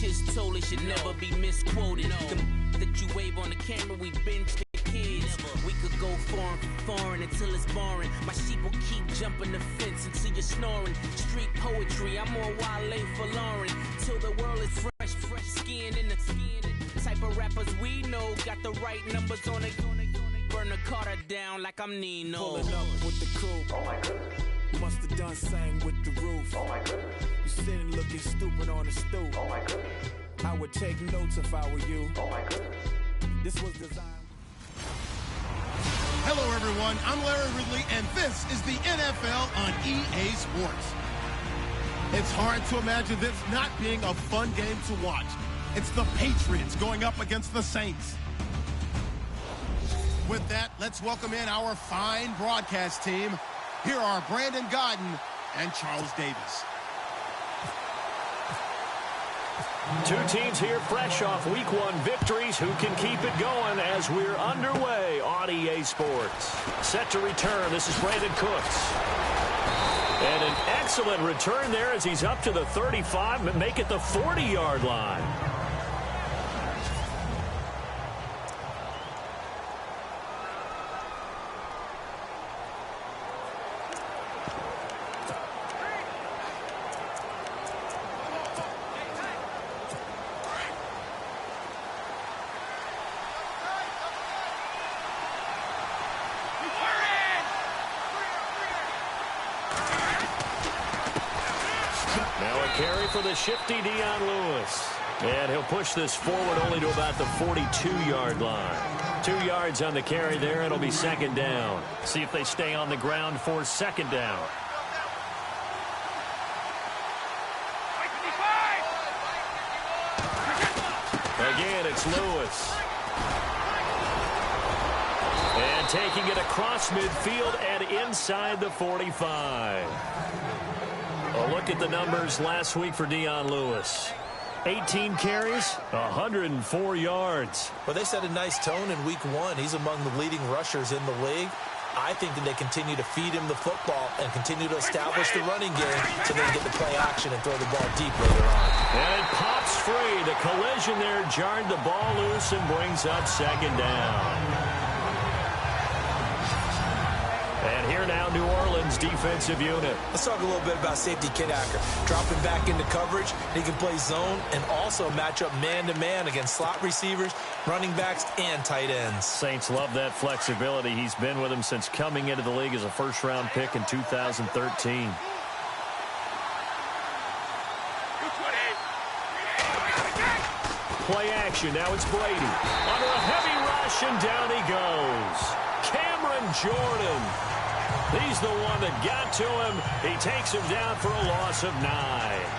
kids told it should never be misquoted. The that you wave on the camera, we binge the kids. We could go foreign until it's boring. My sheep will keep jumping the fence until you're snoring. Street poetry, I'm more Wale for Lauren. Till the world is fresh skin in the type of rappers we know. Got the right numbers on it. Burn the Carter down like I'm Nino. Pulling up with the coupe. Oh my goodness. Must have done sang with the roof. Oh my goodness. You sitting looking stupid on the stoop. Oh my goodness. I would take notes if I were you. Oh my goodness. This was designed. Hello everyone, I'm Larry Ridley and this is the NFL on EA Sports. It's hard to imagine this not being a fun game to watch. It's the Patriots going up against the Saints. With that, let's welcome in our fine broadcast team. Here are Brandon Godden and Charles Davis. Two teams here fresh off Week 1 victories. Who can keep it going as we're underway on EA Sports? Set to return. This is Brandon Cooks. And an excellent return there as he's up to the 35, but make it the 40-yard line. Carry for the shifty Dion Lewis. And he'll push this forward only to about the 42-yard line. 2 yards on the carry there. It'll be second down. See if they stay on the ground for second down. Again, it's Lewis. And taking it across midfield and inside the 45. A look at the numbers last week for Dion Lewis. 18 carries, 104 yards. Well, they set a nice tone in Week 1. He's among the leading rushers in the league. I think that they continue to feed him the football and continue to establish the running game so they can get the play action and throw the ball deep later on. And it pops free. The collision there jarred the ball loose and brings up second down. And here now, New Orleans defensive unit. Let's talk a little bit about safety Kid Hacker. Dropping back into coverage, he can play zone and also match up man-to-man against slot receivers, running backs, and tight ends. Saints love that flexibility. He's been with them since coming into the league as a first-round pick in 2013. Play action. Now it's Brady. Under a heavy rush, and down he goes. Cameron Jordan. He's the one that got to him. He takes him down for a loss of 9.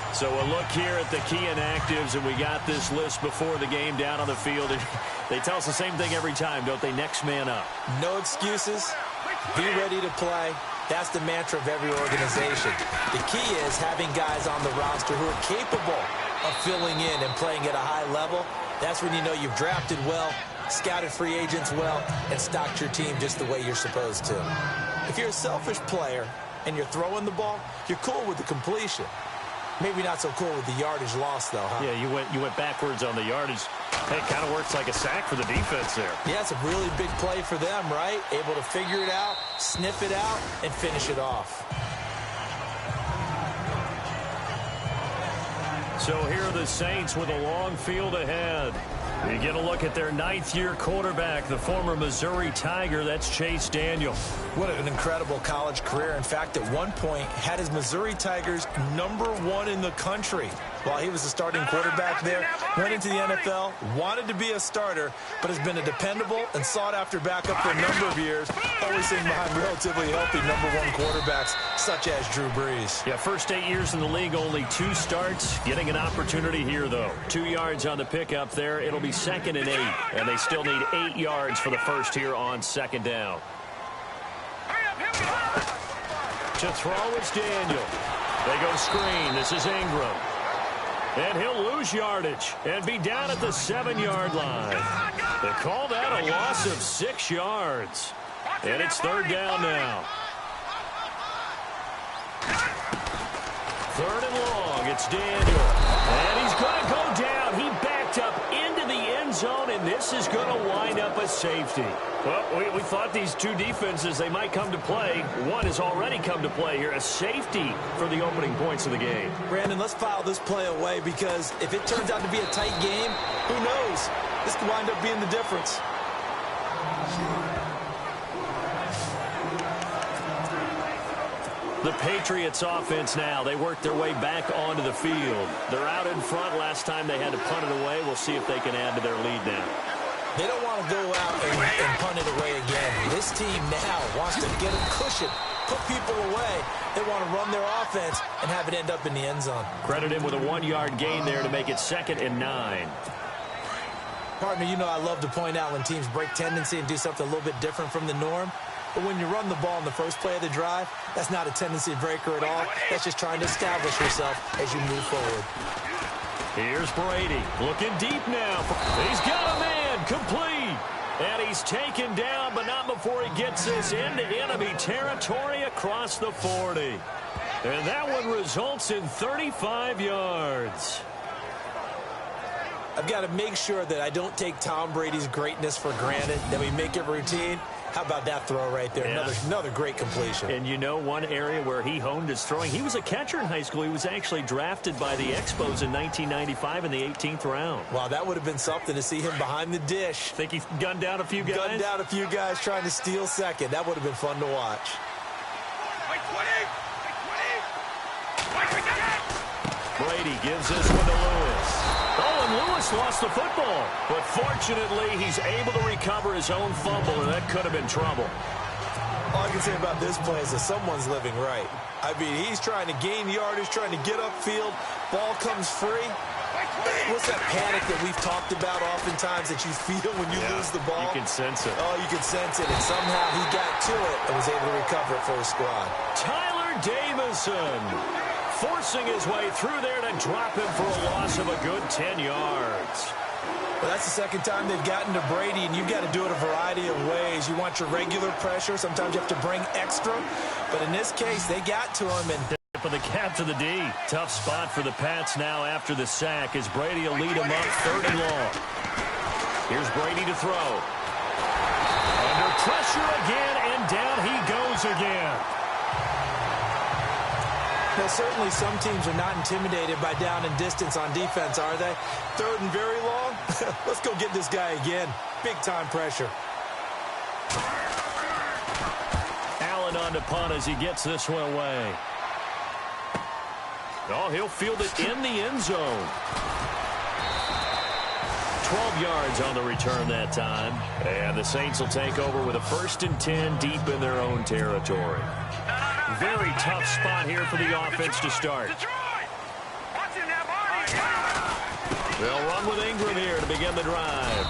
So a look here at the key inactives, and we got this list before the game down on the field. They tell us the same thing every time, don't they? Next man up. No excuses. Be ready to play. That's the mantra of every organization. The key is having guys on the roster who are capable of filling in and playing at a high level. That's when you know you've drafted well, scouted free agents well, and stocked your team just the way you're supposed to. If you're a selfish player and you're throwing the ball, you're cool with the completion. Maybe not so cool with the yardage loss, though, huh? Yeah, you went backwards on the yardage. Hey, it kind of works like a sack for the defense there. Yeah, it's a really big play for them, right? Able to figure it out, sniff it out, and finish it off. So here are the Saints with a long field ahead. You get a look at their 9th-year quarterback, the former Missouri Tiger. That's Chase Daniel. What an incredible college career. In fact, at one point, had his Missouri Tigers #1 in the country. While he was the starting quarterback there, went into the NFL, wanted to be a starter, but has been a dependable and sought-after backup for a number of years, always sitting behind relatively healthy #1 quarterbacks such as Drew Brees. Yeah, first 8 years in the league, only 2 starts. Getting an opportunity here, though. 2 yards on the pickup there. It'll be second and 8, and they still need 8 yards for the first here on second down. To throw, it's Daniel. They go screen. This is Ingram. And he'll lose yardage and be down at the 7-yard line. They call that a loss of 6 yards. And it's third down now. Third and long. It's Daniel. And he's going to go down. safety. Well, we thought these two defenses, they might come to play. One has already come to play here, a safety for the opening points of the game. Brandon, let's file this play away because if it turns out to be a tight game, who knows? This could wind up being the difference. The Patriots offense now, they work their way back onto the field. They're out in front. Last time they had to punt it away. We'll see if they can add to their lead now. They don't want to go out and punt it away again. This team now wants to get a cushion, put people away. They want to run their offense and have it end up in the end zone. Credit him with a 1-yard gain there to make it 2nd and 9. Partner, you know I love to point out when teams break tendency and do something a little bit different from the norm. But when you run the ball in the first play of the drive, that's not a tendency breaker at all. That's just trying to establish yourself as you move forward. Here's Brady looking deep now. He's got a man complete. And he's taken down, but not before he gets this into enemy territory across the 40. And that one results in 35 yards. I've got to make sure that I don't take Tom Brady's greatness for granted, that we make it routine. How about that throw right there? Yeah. Another great completion. And you know one area where he honed his throwing? He was a catcher in high school. He was actually drafted by the Expos in 1995 in the 18th round. Wow, that would have been something to see him behind the dish. Think he's gunned down a few guys? Gunned down a few guys trying to steal second. That would have been fun to watch. Brady gives this one to Lewis. Oh, and Lewis lost the football. But fortunately, he's able to recover his own fumble, and that could have been trouble. All I can say about this play is that someone's living right. I mean, he's trying to gain yardage, trying to get upfield. Ball comes free. What's that panic that we've talked about oftentimes that you feel when you lose the ball? You can sense it. Oh, you can sense it. And somehow he got to it and was able to recover it for his squad. Tyler Davison forcing his way through there to drop him for a loss of a good 10 yards. Well, that's the second time they've gotten to Brady, and you've got to do it a variety of ways. You want your regular pressure. Sometimes you have to bring extra. But in this case, they got to him. And for the cap to the D. Tough spot for the Pats now after the sack as Brady will lead him up 3rd and long. Here's Brady to throw. Under pressure again, and down he goes again. Now, certainly some teams are not intimidated by down and distance on defense, are they? 3rd and very long? Let's go get this guy again. Big-time pressure. Allen on to punt as he gets this one away. Oh, he'll field it in the end zone. 12 yards on the return that time. And the Saints will take over with a 1st and 10 deep in their own territory. Very tough spot here for the offense to start. They'll run with Ingram here to begin the drive.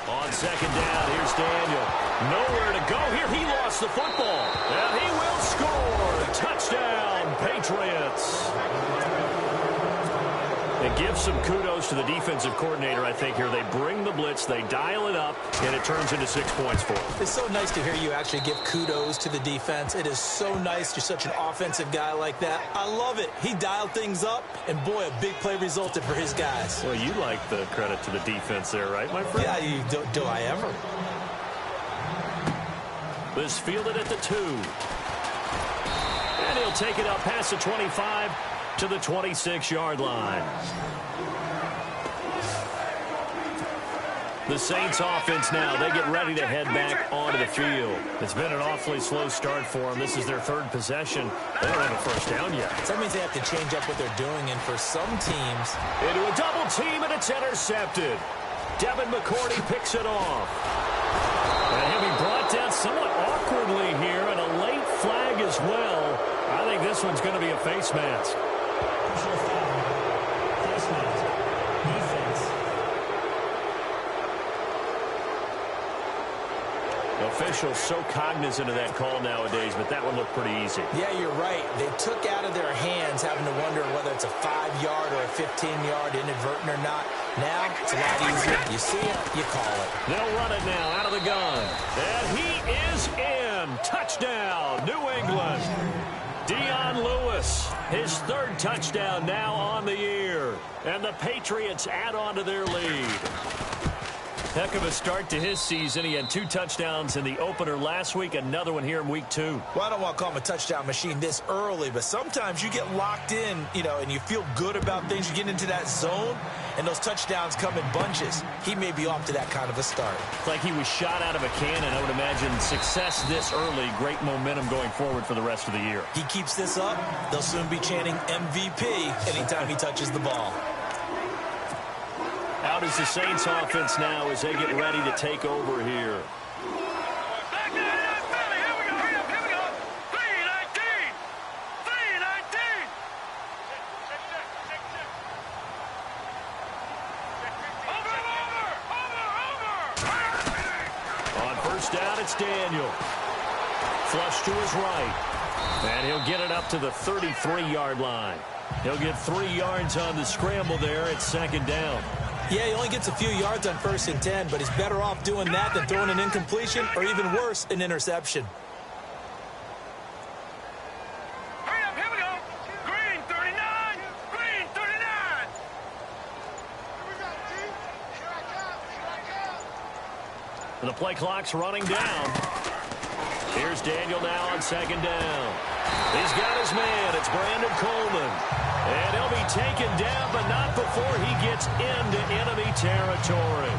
On 2nd down, here's Daniel. Nowhere to go here. He lost the football. And he will score. Touchdown, Patriots. And give some kudos to the defensive coordinator, I think, here. They bring the blitz, they dial it up, and it turns into 6 points for them. It's so nice to hear you actually give kudos to the defense. It is so nice. You're such an offensive guy like that. I love it. He dialed things up, and boy, a big play resulted for his guys. Well, you like the credit to the defense there, right, my friend? Yeah, do I ever? This fielded at the 2. And he'll take it up past the 25 to the 26-yard line. The Saints offense now, they get ready to head back onto the field. It's been an awfully slow start for them. This is their 3rd possession. They don't have a 1st down yet. So that means they have to change up what they're doing, and for some teams... Into a double team, and it's intercepted. Devin McCourty picks it off. And he'll be brought down somewhat awkwardly here, and a late flag as well. I think this one's going to be a face mask. Officials so cognizant of that call nowadays, but that one looked pretty easy. Yeah, you're right. They took out of their hands having to wonder whether it's a 5-yard or a 15-yard inadvertent or not. Now, it's a lot easier. You see it, you call it. They'll run it now out of the gun. And he is in. Touchdown, New England. Dion Lewis, his third touchdown now on the year. And the Patriots add on to their lead. Heck of a start to his season. He had 2 touchdowns in the opener last week, another one here in week 2. Well, I don't want to call him a touchdown machine this early, but sometimes you get locked in, and you feel good about things. You get into that zone, and those touchdowns come in bunches. He may be off to that kind of a start. It's like he was shot out of a cannon. I would imagine success this early, great momentum going forward for the rest of the year. He keeps this up, they'll soon be chanting MVP anytime he touches the ball. Out is the Saints offense now as they get ready to take over here. On first down, it's Daniel. Flush to his right. And he'll get it up to the 33-yard line. He'll get 3 yards on the scramble there at second down. Yeah, he only gets a few yards on 1st and 10, but he's better off doing that than throwing an incompletion or even worse, an interception. Hurry up, here we go. Green 39, green 39. Here we go, team. Here I come. The play clock's running down. Here's Daniel now on second down. He's got his man. It's Brandon Coleman. And he'll be taken down, but not before he gets into enemy territory.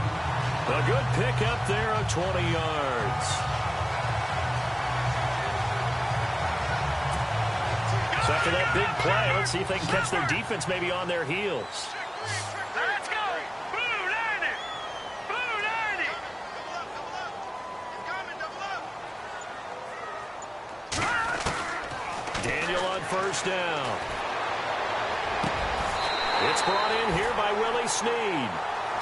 A good pickup there of 20 yards. So after that big play, let's see if they can catch their defense maybe on their heels. Let's go. Blue 90. Blue 90. Daniel on first down. It's brought in here by Willie Snead.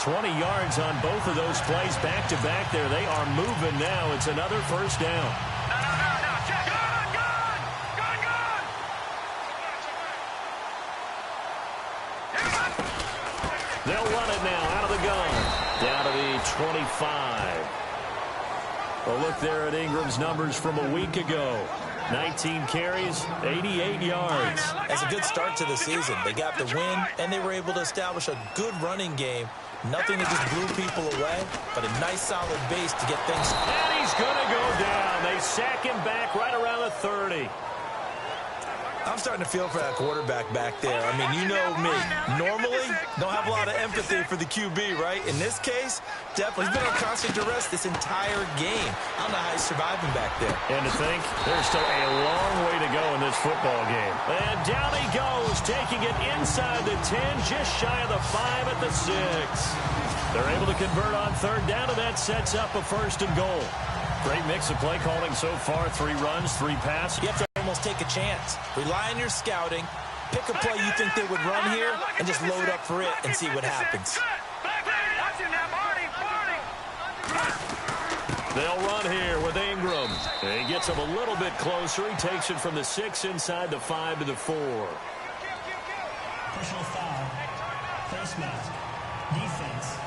20 yards on both of those plays back-to-back there. They are moving now. It's another first down. They'll run it now out of the gun. Down to the 25. A look there at Ingram's numbers from a week ago. 19 carries, 88 yards. That's a good start to the season. They got the win, and they were able to establish a good running game. Nothing that just blew people away, but a nice solid base to get things. And he's going to go down. They sack him back right around the 30. I'm starting to feel for that quarterback back there. I mean, you know me. Normally, don't have a lot of empathy for the QB, right? In this case, definitely. He's been on constant duress this entire game. I don't know how he's surviving back there. And to think, there's still a long way to go in this football game. And down he goes, taking it inside the 10, just shy of the 5 at the 6. They're able to convert on third down, and that sets up a first and goal. Great mix of play calling so far. 3 runs, 3 passes. You have to almost take a chance. Rely on your scouting. Pick a play you think they would run here and just load up for it and see what happens. They'll run here with Ingram. And he gets him a little bit closer. He takes it from the 6 inside the 5 to the 4. Personal foul. Face mask. Defense.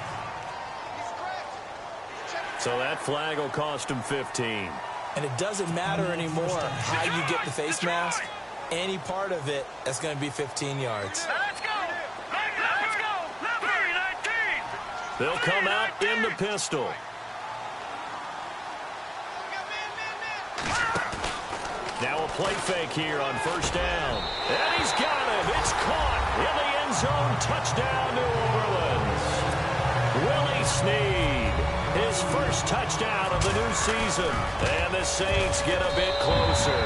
So that flag will cost him 15. And it doesn't matter anymore how you get the face mask. Any part of it, that's going to be 15 yards. Let's go. Let's go. Number 19. They'll come out in the pistol. Now a play fake here on first down. And he's got him. It's caught in the end zone. Touchdown, New Orleans. Willie Snead, his first touchdown of the new season. And the Saints get a bit closer.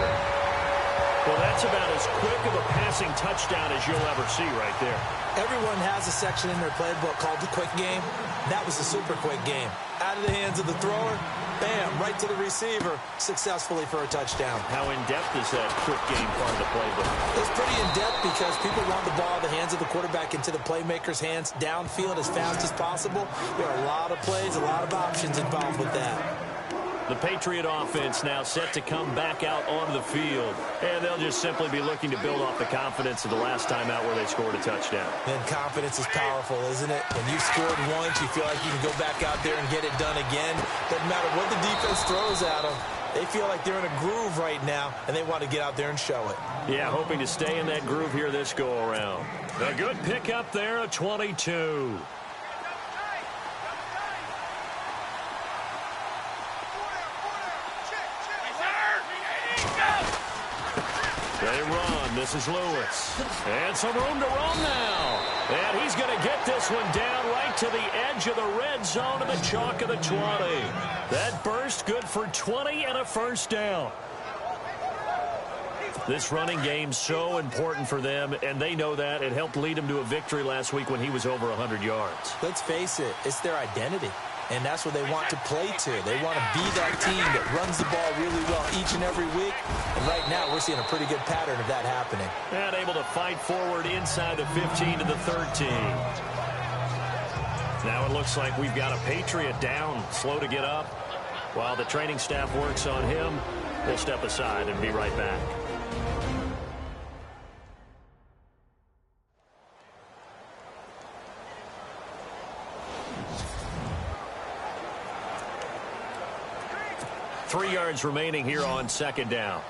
Well, that's about as quick of a passing touchdown as you'll ever see right there. Everyone has a section in their playbook called the quick game. That was a super quick game. Out of the hands of the thrower, bam, right to the receiver, successfully for a touchdown. How in-depth is that quick game part of the playbook? It's pretty in-depth because people want the ball in the hands of the quarterback into the playmaker's hands downfield as fast as possible. There are a lot of plays, a lot of options involved with that. The Patriot offense now set to come back out onto the field. And they'll just simply be looking to build off the confidence of the last time out where they scored a touchdown. And confidence is powerful, isn't it? When you've scored once, you feel like you can go back out there and get it done again. Doesn't matter what the defense throws at them. They feel like they're in a groove right now, and they want to get out there and show it. Yeah, hoping to stay in that groove here this go-around. A good pickup there, a 22. They run. This is Lewis. And some room to roam now. And he's going to get this one down right to the edge of the red zone of the chalk of the 20. That burst good for 20 and a first down. This running game so important for them, and they know that. It helped lead them to a victory last week when he was over 100 yards. Let's face it, it's their identity. And that's what they want to play to. They want to be that team that runs the ball really well each and every week. And right now, we're seeing a pretty good pattern of that happening. And able to fight forward inside the 15 to the 13. Now it looks like we've got a Patriot down, slow to get up. While the training staff works on him, we'll step aside and be right back. Three yards remaining here on second down.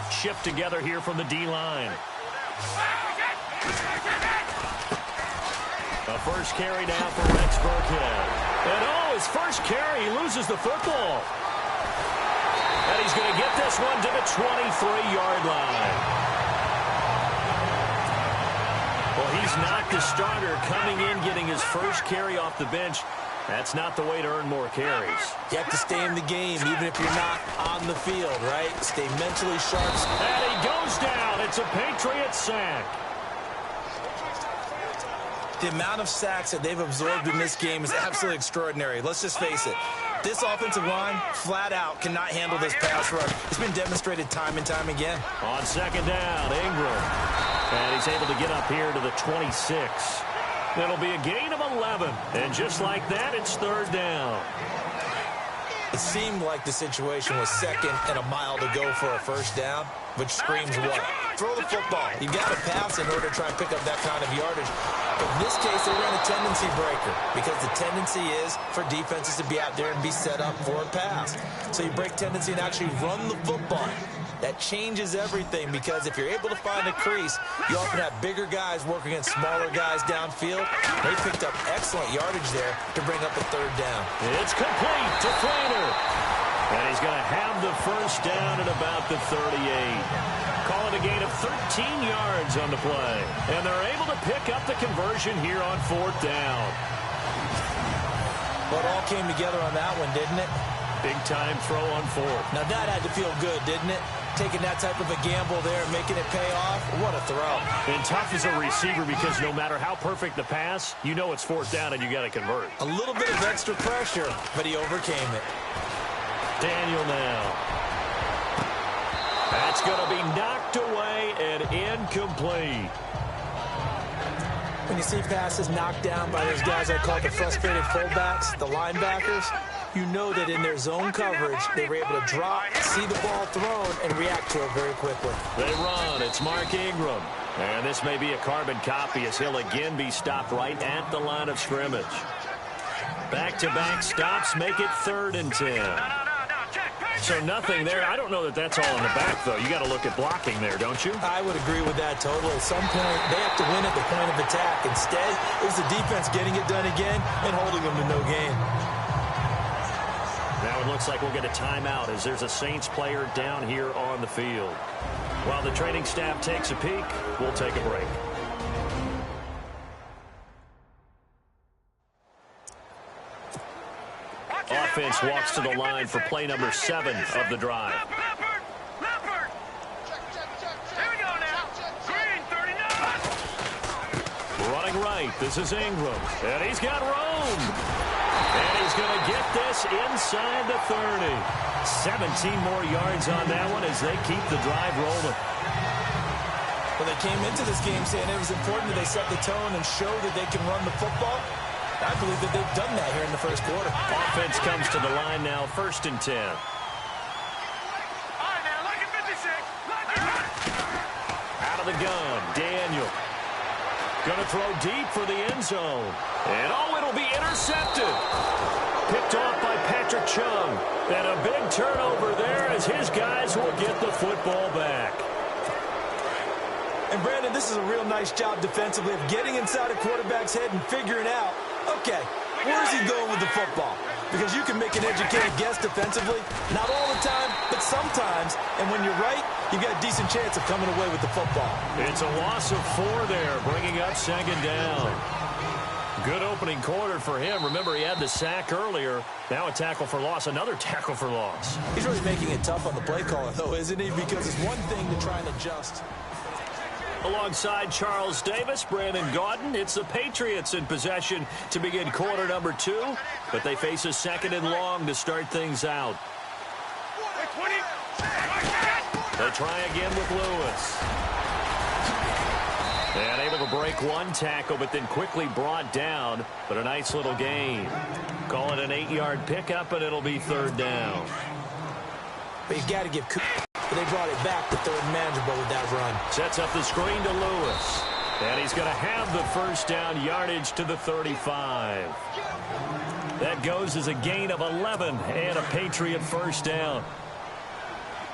Shipped together here from the D-line. A first carry now for Rex Burkhead. And his first carry, he loses the football. And he's going to get this one to the 23-yard line. Well, he's not the starter coming in, getting his first carry off the bench. That's not the way to earn more carries. You have to stay in the game, even if you're not on the field, right? Stay mentally sharp. And he goes down. It's a Patriot sack. The amount of sacks that they've absorbed in this game is absolutely extraordinary. Let's just face it. This offensive line, flat out, cannot handle this pass rush. It's been demonstrated time and time again. On second down, Ingram. And he's able to get up here to the 26. It'll be a gain of 11. And just like that, it's third down. It seemed like the situation was second and a mile to go for a first down, which screams what? Throw the football. You got to pass in order to try and pick up that kind of yardage. But in this case, they ran a tendency breaker because the tendency is for defenses to be out there and be set up for a pass. So you break tendency and actually run the football. That changes everything because if you're able to find a crease, you often have bigger guys working against smaller guys downfield. They picked up excellent yardage there to bring up a third down. It's complete to Flainer. And he's going to have the first down at about the 38. Call it a gain of 13 yards on the play. And they're able to pick up the conversion here on fourth down. But it all came together on that one, didn't it? Big-time throw on fourth. Now that had to feel good, didn't it? Taking that type of a gamble there, making it pay off. What a throw. And tough as a receiver because no matter how perfect the pass, you know it's fourth down and you got to convert. A little bit of extra pressure, but he overcame it. Daniel now. That's going to be knocked away and incomplete. When you see passes knocked down by those guys I call the frustrated fullbacks, the linebackers, you know that in their zone coverage, they were able to drop, see the ball thrown, and react to it very quickly. They run. It's Mark Ingram. And this may be a carbon copy as he'll again be stopped right at the line of scrimmage. Back-to-back stops make it 3rd and 10. So nothing there. I don't know that that's all in the back, though. You got to look at blocking there, don't you? I would agree with that totally. At some point, they have to win at the point of attack. Instead, it was the defense getting it done again and holding them to no gain. Now it looks like we'll get a timeout as there's a Saints player down here on the field. While the training staff takes a peek, we'll take a break. Offense walks to the line for play number 7 of the drive. Running right, this is Ingram, and he's got room. And he's going to get this inside the 30. 17 more yards on that one as they keep the drive rolling. Well, they came into this game saying it was important that they set the tone and show that they can run the football. I believe that they've done that here in the first quarter. Offense comes to the line now, 1st and 10. All right, now, like it 56. Like it. Out of the gun, Daniel. Going to throw deep for the end zone. And it'll be intercepted. Picked off by Patrick Chung. And a big turnover there as his guys will get the football back. And Brandon, this is a real nice job defensively of getting inside a quarterback's head and figuring out, okay, where is he going with the football? Because you can make an educated guess defensively, not all the time, but sometimes. And when you're right, you've got a decent chance of coming away with the football. It's a loss of 4 there, bringing up 2nd down. Good opening quarter for him. Remember, he had the sack earlier. Now a tackle for loss, another tackle for loss. He's really making it tough on the play caller, though, isn't he? Because it's one thing to try and adjust. Alongside Charles Davis, Brandon Gaudin, it's the Patriots in possession to begin quarter number 2, but they face a 2nd and long to start things out. They try again with Lewis. And able to break one tackle, but then quickly brought down, but a nice little gain. Call it an 8-yard pickup, and it'll be 3rd down. But you've got to give Cooper. But they brought it back to 3rd manageable with that run. Sets up the screen to Lewis. And he's going to have the 1st down, yardage to the 35. That goes as a gain of 11 and a Patriot 1st down.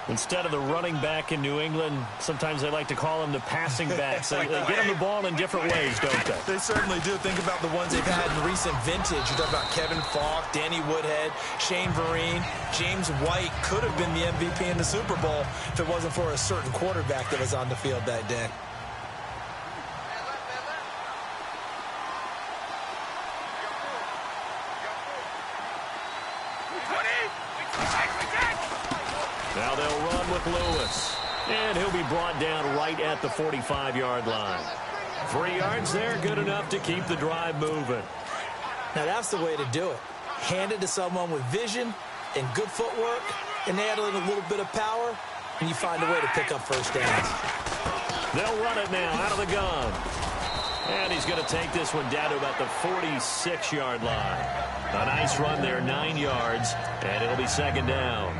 Instead of the running back in New England, sometimes they like to call them the passing backs. They get them the ball in different ways, don't they? They certainly do. Think about the ones they've had in recent vintage. You're talking about Kevin Falk, Danny Woodhead, Shane Vereen, James White could have been the MVP in the Super Bowl if it wasn't for a certain quarterback that was on the field that day. Now they'll run with Lewis. And he'll be brought down right at the 45-yard line. 3 yards there, good enough to keep the drive moving. Now that's the way to do it. Hand it to someone with vision and good footwork, and add in a little bit of power, and you find a way to pick up 1st downs. They'll run it now out of the gun. And he's going to take this one down to about the 46-yard line. A nice run there, 9 yards, and it'll be 2nd down.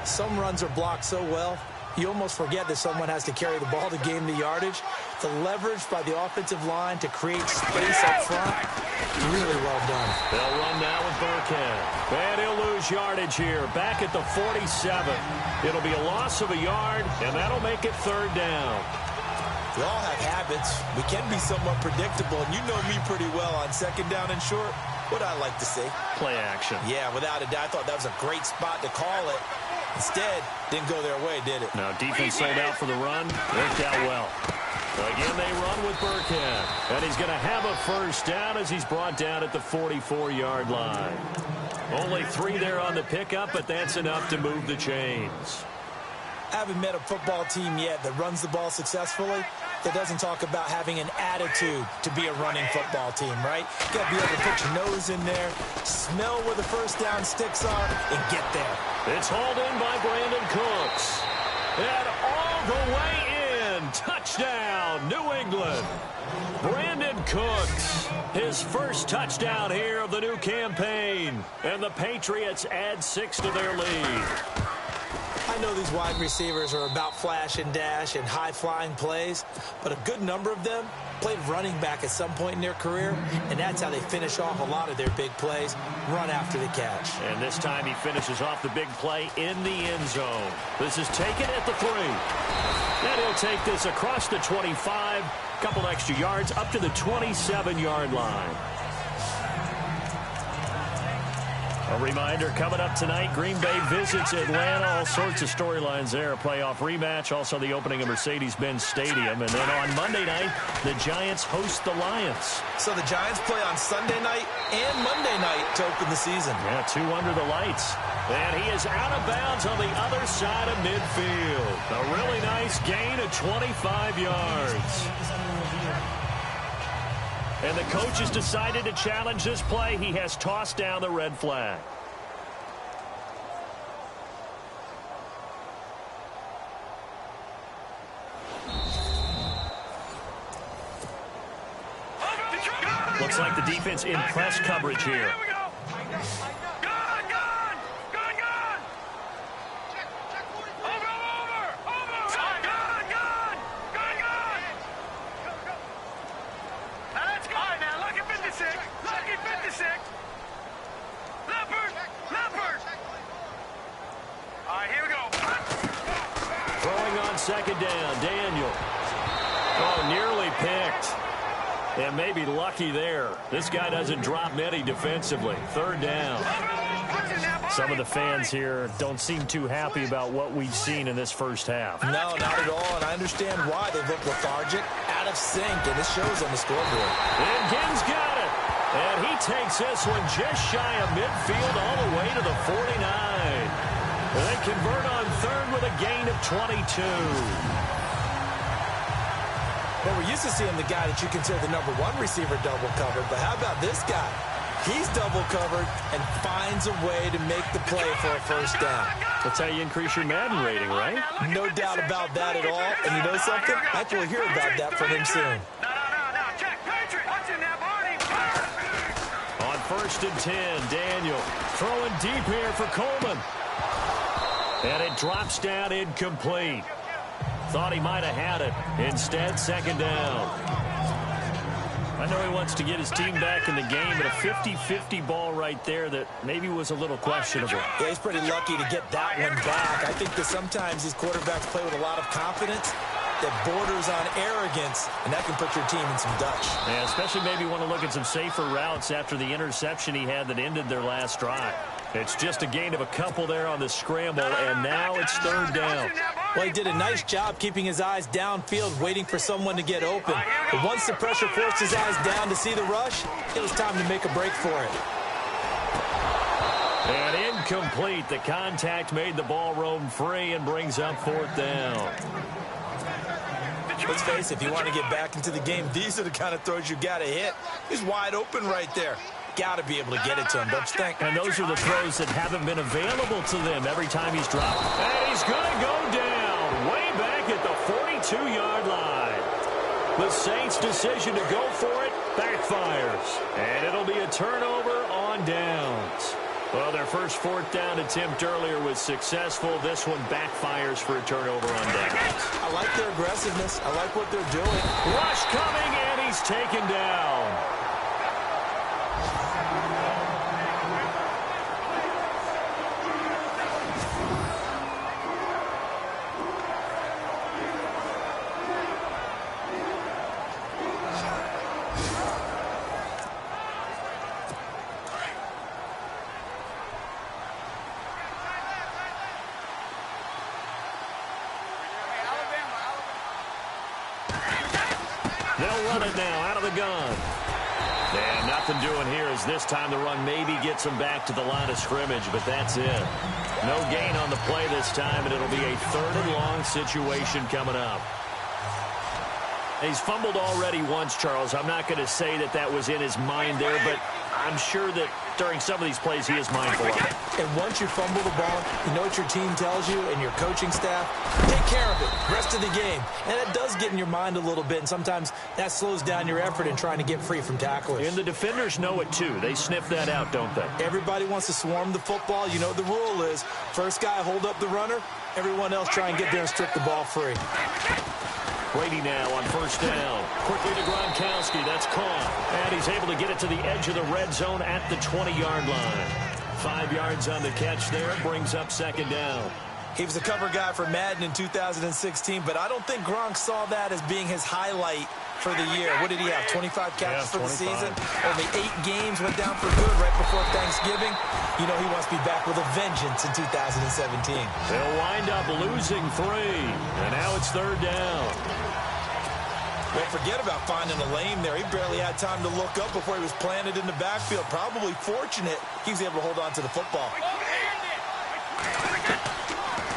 Some runs are blocked so well, you almost forget that someone has to carry the ball to gain the yardage. The leverage by the offensive line to create space up front, really well done. They'll run now with Burkhead. And he'll lose yardage here, back at the 47. It'll be a loss of a yard, and that'll make it 3rd down. We all have habits. We can be somewhat predictable, and you know me pretty well on 2nd down and short. What I like to see. Play action. Yeah, without a doubt. I thought that was a great spot to call it. Instead, didn't go their way, did it? Now, defense sold out for the run. Worked out well. Again, they run with Burkhead. And he's going to have a 1st down as he's brought down at the 44-yard line. Only 3 there on the pickup, but that's enough to move the chains. I haven't met a football team yet that runs the ball successfully that doesn't talk about having an attitude to be a running football team, right? You got to be able to put your nose in there, smell where the 1st down sticks are, and get there. It's hauled in by Brandon Cooks. And all the way in. Touchdown, New England. Brandon Cooks, his 1st touchdown here of the new campaign. And the Patriots add 6 to their lead. I know these wide receivers are about flash and dash and high-flying plays, but a good number of them played running back at some point in their career, and that's how they finish off a lot of their big plays, run after the catch. And this time he finishes off the big play in the end zone. This is taken at the 3. And he'll take this across the 25, couple extra yards up to the 27-yard line. A reminder, coming up tonight, Green Bay visits Atlanta. All sorts of storylines there. A playoff rematch, also the opening of Mercedes-Benz Stadium. And then on Monday night, the Giants host the Lions. So the Giants play on Sunday night and Monday night to open the season. Yeah, 2 under the lights. And he is out of bounds on the other side of midfield. A really nice gain of 25 yards. And the coach has decided to challenge this play. He has tossed down the red flag. Over the Looks like the defense in press coverage here. Here we go. Gun. Over. Let's go. All right, now, lucky 56. Lucky 56. Leopard. All right, here we go. Throwing on second down, Daniel. Oh, nearly picked. And maybe lucky there. This guy doesn't drop many defensively. Third down. Some of the fans here don't seem too happy about what we've seen in this first half. No, not at all, and I understand why. They look lethargic, out of sync, and it shows on the scoreboard. And Gibbs got it. And he takes this one just shy of midfield all the way to the 49. And they convert on third with a gain of 22. Well, we're used to seeing the guy that you consider the #1 receiver double covered, but how about this guy? He's double covered and finds a way to make the play for a first down. That's how you increase your Madden rating, right? No doubt about that at all. And you know something? I think we'll hear about that from him soon. No. Check. Patriot. What's in that body? On 1st and 10, Daniel throwing deep here for Coleman. And it drops down incomplete. Thought he might have had it. Instead, second down. I know he wants to get his team back in the game, but a 50-50 ball right there that maybe was a little questionable. Yeah, he's pretty lucky to get that one back. I think that sometimes these quarterbacks play with a lot of confidence that borders on arrogance, and that can put your team in some Dutch. Yeah, especially maybe want to look at some safer routes after the interception he had that ended their last drive. It's just a gain of a couple there on the scramble, and now it's third down. Well, he did a nice job keeping his eyes downfield, waiting for someone to get open. But once the pressure forced his eyes down to see the rush, it was time to make a break for it. And incomplete. The contact made the ball roam free and brings up fourth down. Let's face it, if you want to get back into the game, these are the kind of throws you got to hit. He's wide open right there. Got to be able to get it to him, don't you think? And those are the throws that haven't been available to them every time he's dropped. And he's going to go down way back at the 42-yard line. The Saints' decision to go for it backfires. And it'll be a turnover on downs. Well, their first fourth down attempt earlier was successful. This one backfires for a turnover on downs. I like their aggressiveness. I like what they're doing. Rush coming, and he's taken down. They'll run it now out of the gun. And nothing doing here as this time the run maybe gets them back to the line of scrimmage, but that's it. No gain on the play this time, and it'll be a third and long situation coming up. He's fumbled already once, Charles. I'm not going to say that that was in his mind there, but I'm sure that during some of these plays he is mindful of it. And once you fumble the ball, you know what your team tells you and your coaching staff? Take care of it. Rest of the game. And it does get in your mind a little bit, and sometimes that slows down your effort in trying to get free from tacklers. And the defenders know it, too. They sniff that out, don't they? Everybody wants to swarm the football. You know what the rule is. First guy hold up the runner. Everyone else try and get there and strip the ball free. Brady now on first down. Quickly to Gronkowski. That's caught. And he's able to get it to the edge of the red zone at the 20-yard line. 5 yards on the catch there. Brings up second down. He was a cover guy for Madden in 2016, but I don't think Gronk saw that as being his highlight for the year. What did he have, 25 catches for the season? Only 8 games, went down for good right before Thanksgiving. You know he wants to be back with a vengeance in 2017. They'll wind up losing 3, and now it's third down. Don't forget about finding a lane there. He barely had time to look up before he was planted in the backfield. Probably fortunate he was able to hold on to the football.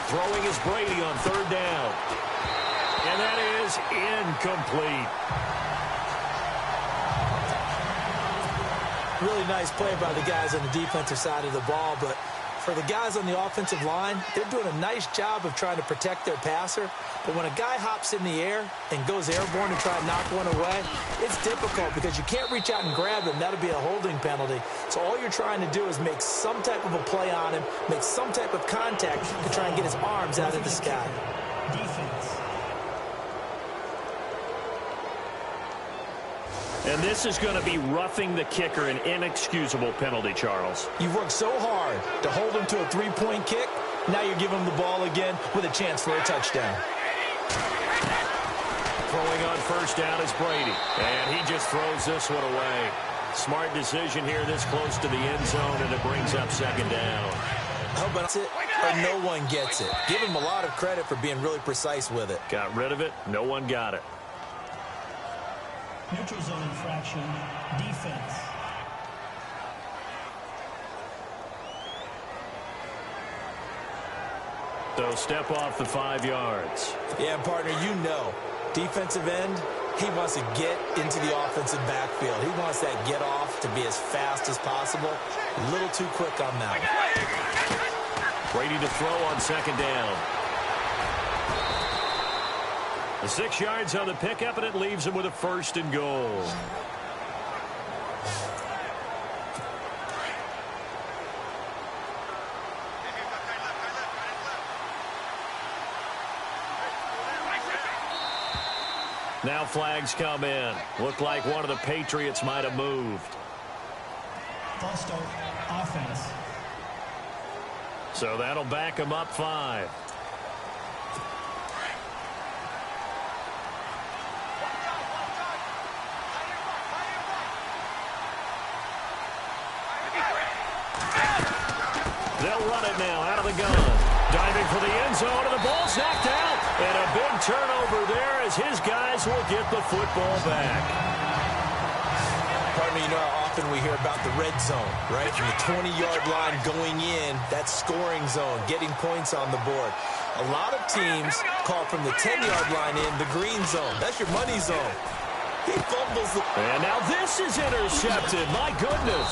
Throwing is Brady on third down. And that is incomplete. Really nice play by the guys on the defensive side of the ball, but For the guys on the offensive line, they're doing a nice job of trying to protect their passer. But when a guy hops in the air and goes airborne to try and knock one away, it's difficult because you can't reach out and grab him. That'll be a holding penalty. So all you're trying to do is make some type of a play on him, make some type of contact to try and get his arms out of the sky. Defense. And this is going to be roughing the kicker, an inexcusable penalty, Charles. You've worked so hard to hold him to a three-point kick. Now you're giving him the ball again with a chance for a touchdown. Throwing on first down is Brady. And he just throws this one away. Smart decision here this close to the end zone, and it brings up second down. Oh, but that's it, or no one gets it. Give him a lot of credit for being really precise with it. Got rid of it. No one got it. Neutral zone infraction. Defense. So step off the 5 yards. Yeah, partner, you know, defensive end, he wants to get into the offensive backfield. He wants that get off to be as fast as possible. A little too quick on that one. Brady to throw on second down. The 6 yards on the pickup, and it leaves him with a first and goal. Now flags come in. Look like one of the Patriots might have moved. False start. Offense. So that'll back him up 5. They'll run it now out of the gun. Diving for the end zone, and the ball's knocked out. And a big turnover there as his guys will get the football back. Pardon me, you know how often we hear about the red zone, right? From the 20-yard line going in, that scoring zone, getting points on the board. A lot of teams call from the 10-yard line in the green zone. That's your money zone. He fumbles the... And now this is intercepted. My goodness.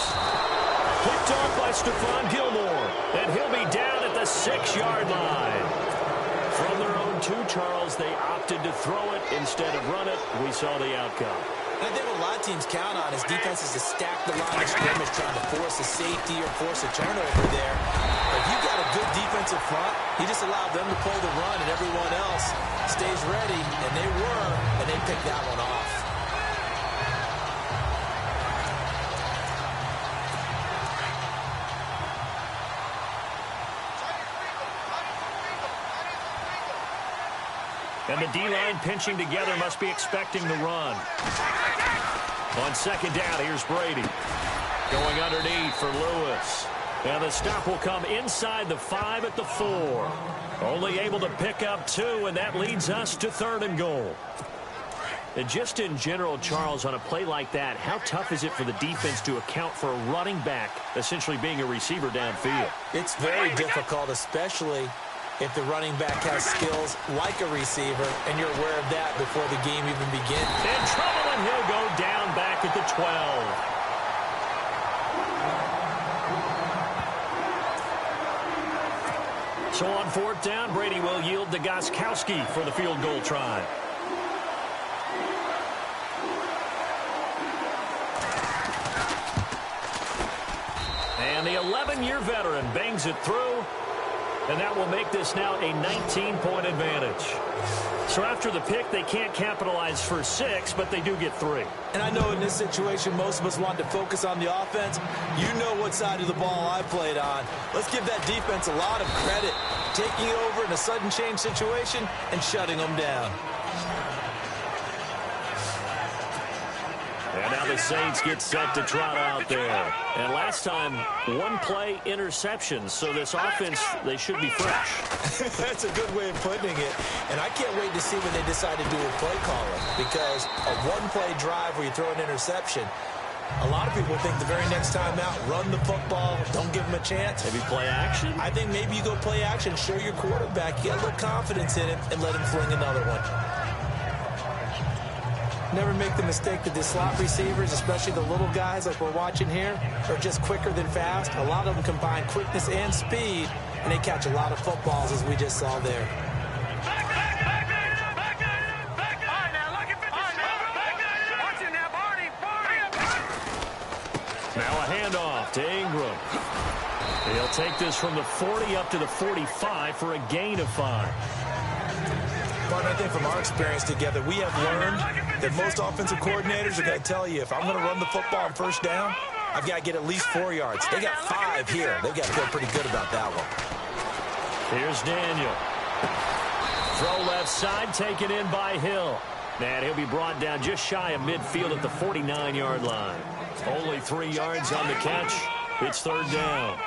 Picked off by Stephon Gilmore. And he'll be down at the 6-yard line. From their own 2, Charles, they opted to throw it instead of run it. We saw the outcome. And I think what a lot of teams count on is defenses to stack the line of scrimmage, trying to force a safety or force a turnover there. But if you've got a good defensive front, you just allow them to play the run, and everyone else stays ready. And they were, and they picked that one off. And the D-line pinching together must be expecting the run. On second down, here's Brady. Going underneath for Lewis. And the stop will come inside the 5 at the 4. Only able to pick up 2, and that leads us to 3rd and goal. And just in general, Charles, on a play like that, how tough is it for the defense to account for a running back essentially being a receiver downfield? It's very difficult, especially if the running back has skills like a receiver, and you're aware of that before the game even begins. In trouble, and he'll go down back at the 12. So on 4th down, Brady will yield to Gostkowski for the field goal try. And the 11-year veteran bangs it through. And that will make this now a 19-point advantage. So after the pick, they can't capitalize for 6, but they do get 3. And I know in this situation, most of us want to focus on the offense. You know what side of the ball I played on. Let's give that defense a lot of credit. Taking it over in a sudden change situation and shutting them down. And now the Saints get set to trot out there. And last time, 1-play interceptions. So this offense, they should be fresh. That's a good way of putting it. And I can't wait to see when they decide to do a play calling. Because a 1-play drive where you throw an interception, a lot of people think the very next time out, run the football, don't give them a chance. Maybe play action? I think maybe you go play action, show your quarterback, you got a little confidence in him, and let him fling another one. Never make the mistake that the slot receivers, especially the little guys like we're watching here, are just quicker than fast. A lot of them combine quickness and speed, and they catch a lot of footballs, as we just saw there. Now a handoff to Ingram. He'll take this from the 40 up to the 45 for a gain of 5. But I think from our experience together, we have learned that most offensive coordinators are going to tell you, if I'm going to run the football on first down, I've got to get at least 4 yards. They got 5 here. They've got to feel pretty good about that one. Here's Daniel. Throw left side, taken in by Hill. And he'll be brought down just shy of midfield at the 49-yard line. Only 3 yards on the catch. It's third down.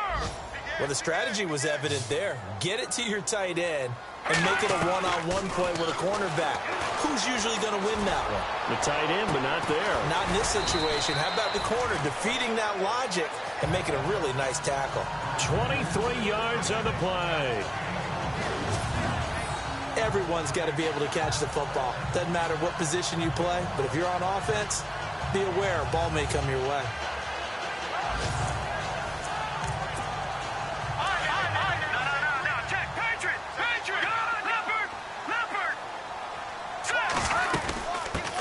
Well, the strategy was evident there. Get it to your tight end and make it a one-on-one play with a cornerback. Who's usually going to win that one? The tight end, but not there. Not in this situation. How about the corner defeating that logic and making a really nice tackle? 23 yards on the play. Everyone's got to be able to catch the football. Doesn't matter what position you play, but if you're on offense, be aware a ball may come your way.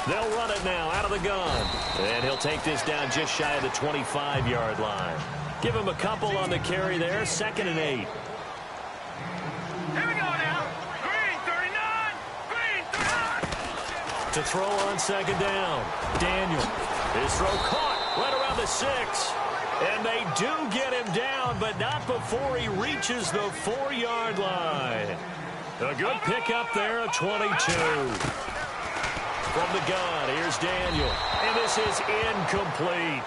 They'll run it now out of the gun. And he'll take this down just shy of the 25-yard line. Give him a couple on the carry there. 2nd and 8. Here we go now. Green 39. Green 39. To throw on 2nd down. Daniel. His throw caught right around the 6. And they do get him down, but not before he reaches the 4-yard line. A good pickup there of 22. From the gun, here's Daniel. And this is incomplete.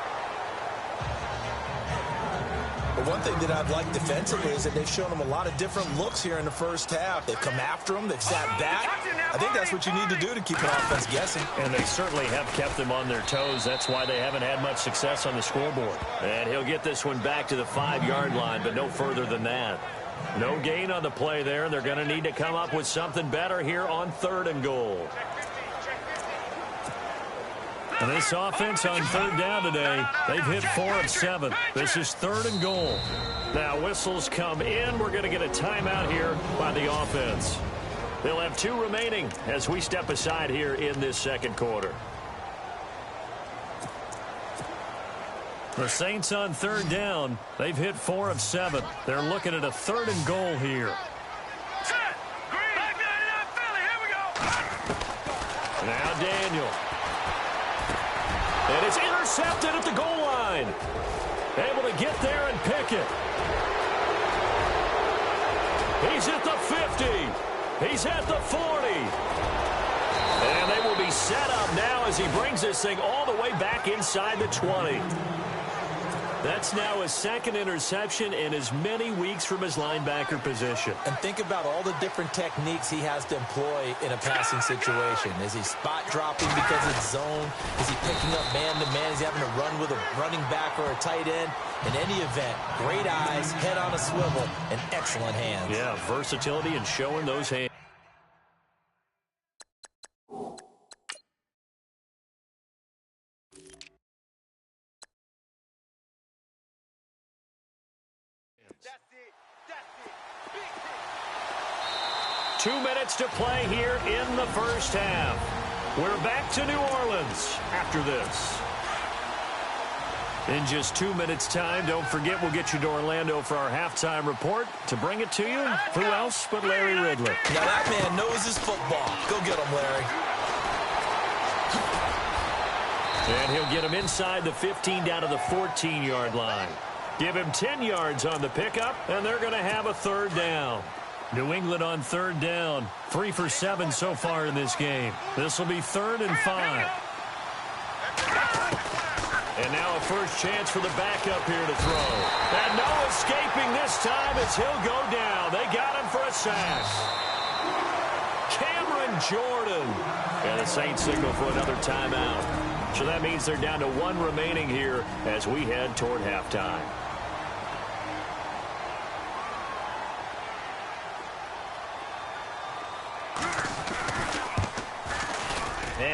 But one thing that I've liked defensively is that they've shown him a lot of different looks here in the first half. They've come after him. They've sat back. I think that's what you need to do to keep an offense guessing. And they certainly have kept them on their toes. That's why they haven't had much success on the scoreboard. And he'll get this one back to the 5-yard line, but no further than that. No gain on the play there. They're going to need to come up with something better here on 3rd and goal. And this offense on 3rd down today, they've hit 4 of 7. This is 3rd and goal. Now whistles come in. We're going to get a timeout here by the offense. They'll have 2 remaining as we step aside here in this 2nd quarter. The Saints on 3rd down, they've hit 4 of 7. They're looking at a 3rd and goal here. Now Daniel. And it's intercepted at the goal line. Able to get there and pick it. He's at the 50. He's at the 40. And they will be set up now as he brings this thing all the way back inside the 20. That's now his 2nd interception in as many weeks from his linebacker position. And think about all the different techniques he has to employ in a passing situation. Is he spot dropping because it's zone? Is he picking up man-to-man? Is he having to run with a running back or a tight end? In any event, great eyes, head on a swivel, and excellent hands. Yeah, versatility and showing those hands. Big 2 minutes to play here in the first half. We're back to New Orleans after this. In just 2 minutes' time, don't forget we'll get you to Orlando for our halftime report. To bring it to you, who else but Larry Ridley? Now that man knows his football. Go get him, Larry. And he'll get him inside the 15 down to the 14-yard line. Give him 10 yards on the pickup, and they're going to have a 3rd down. New England on 3rd down. 3 for 7 so far in this game. This will be 3rd and 5. And now a first chance for the backup here to throw. And no escaping this time as he'll go down. They got him for a sack. Cameron Jordan. And the Saints signal for another timeout. So that means they're down to 1 remaining here as we head toward halftime.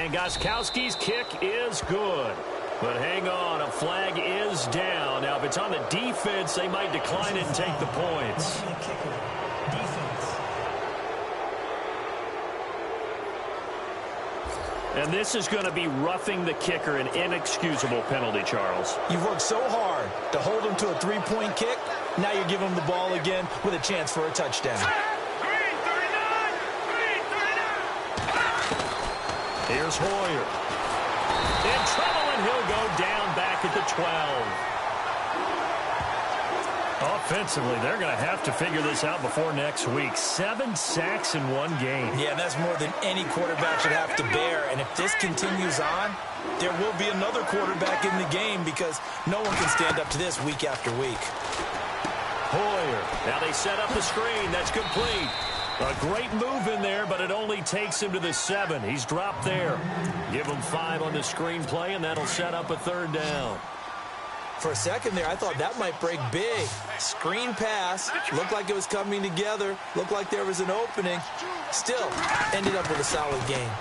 And Gostkowski's kick is good. But hang on, a flag is down. Now, if it's on the defense, they might decline it and take the points. And this is going to be roughing the kicker, an inexcusable penalty, Charles. You've worked so hard to hold him to a three-point kick. Now you're giving him the ball again with a chance for a touchdown. Green 39! Green 39! Here's Hoyer. In trouble, and he'll go down back at the 12. Offensively, they're going to have to figure this out before next week. 7 sacks in one game. Yeah, that's more than any quarterback should have to bear. And if this continues on, there will be another quarterback in the game because no one can stand up to this week after week. Hoyer. Now they set up the screen. That's complete. A great move in there, but it only takes him to the 7. He's dropped there. Give him 5 on the screen play, and that'll set up a 3rd down. For a second there, I thought that might break big. Screen pass. Looked like it was coming together. Looked like there was an opening. Still, ended up with a solid game.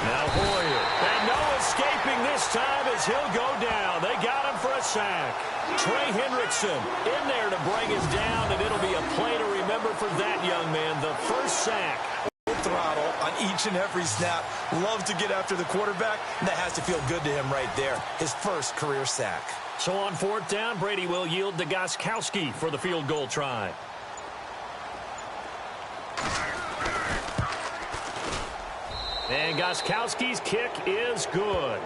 Now Hoyer. And no escaping this time as he'll go down. They got him for a sack. Trey Hendrickson in there to bring us down, and it'll be a play to remember for that young man. The first sack. Throttle on each and every snap. Love to get after the quarterback. And that has to feel good to him right there. His first career sack. So on 4th down, Brady will yield to Gostkowski for the field goal try. And Gostkowski's kick is good.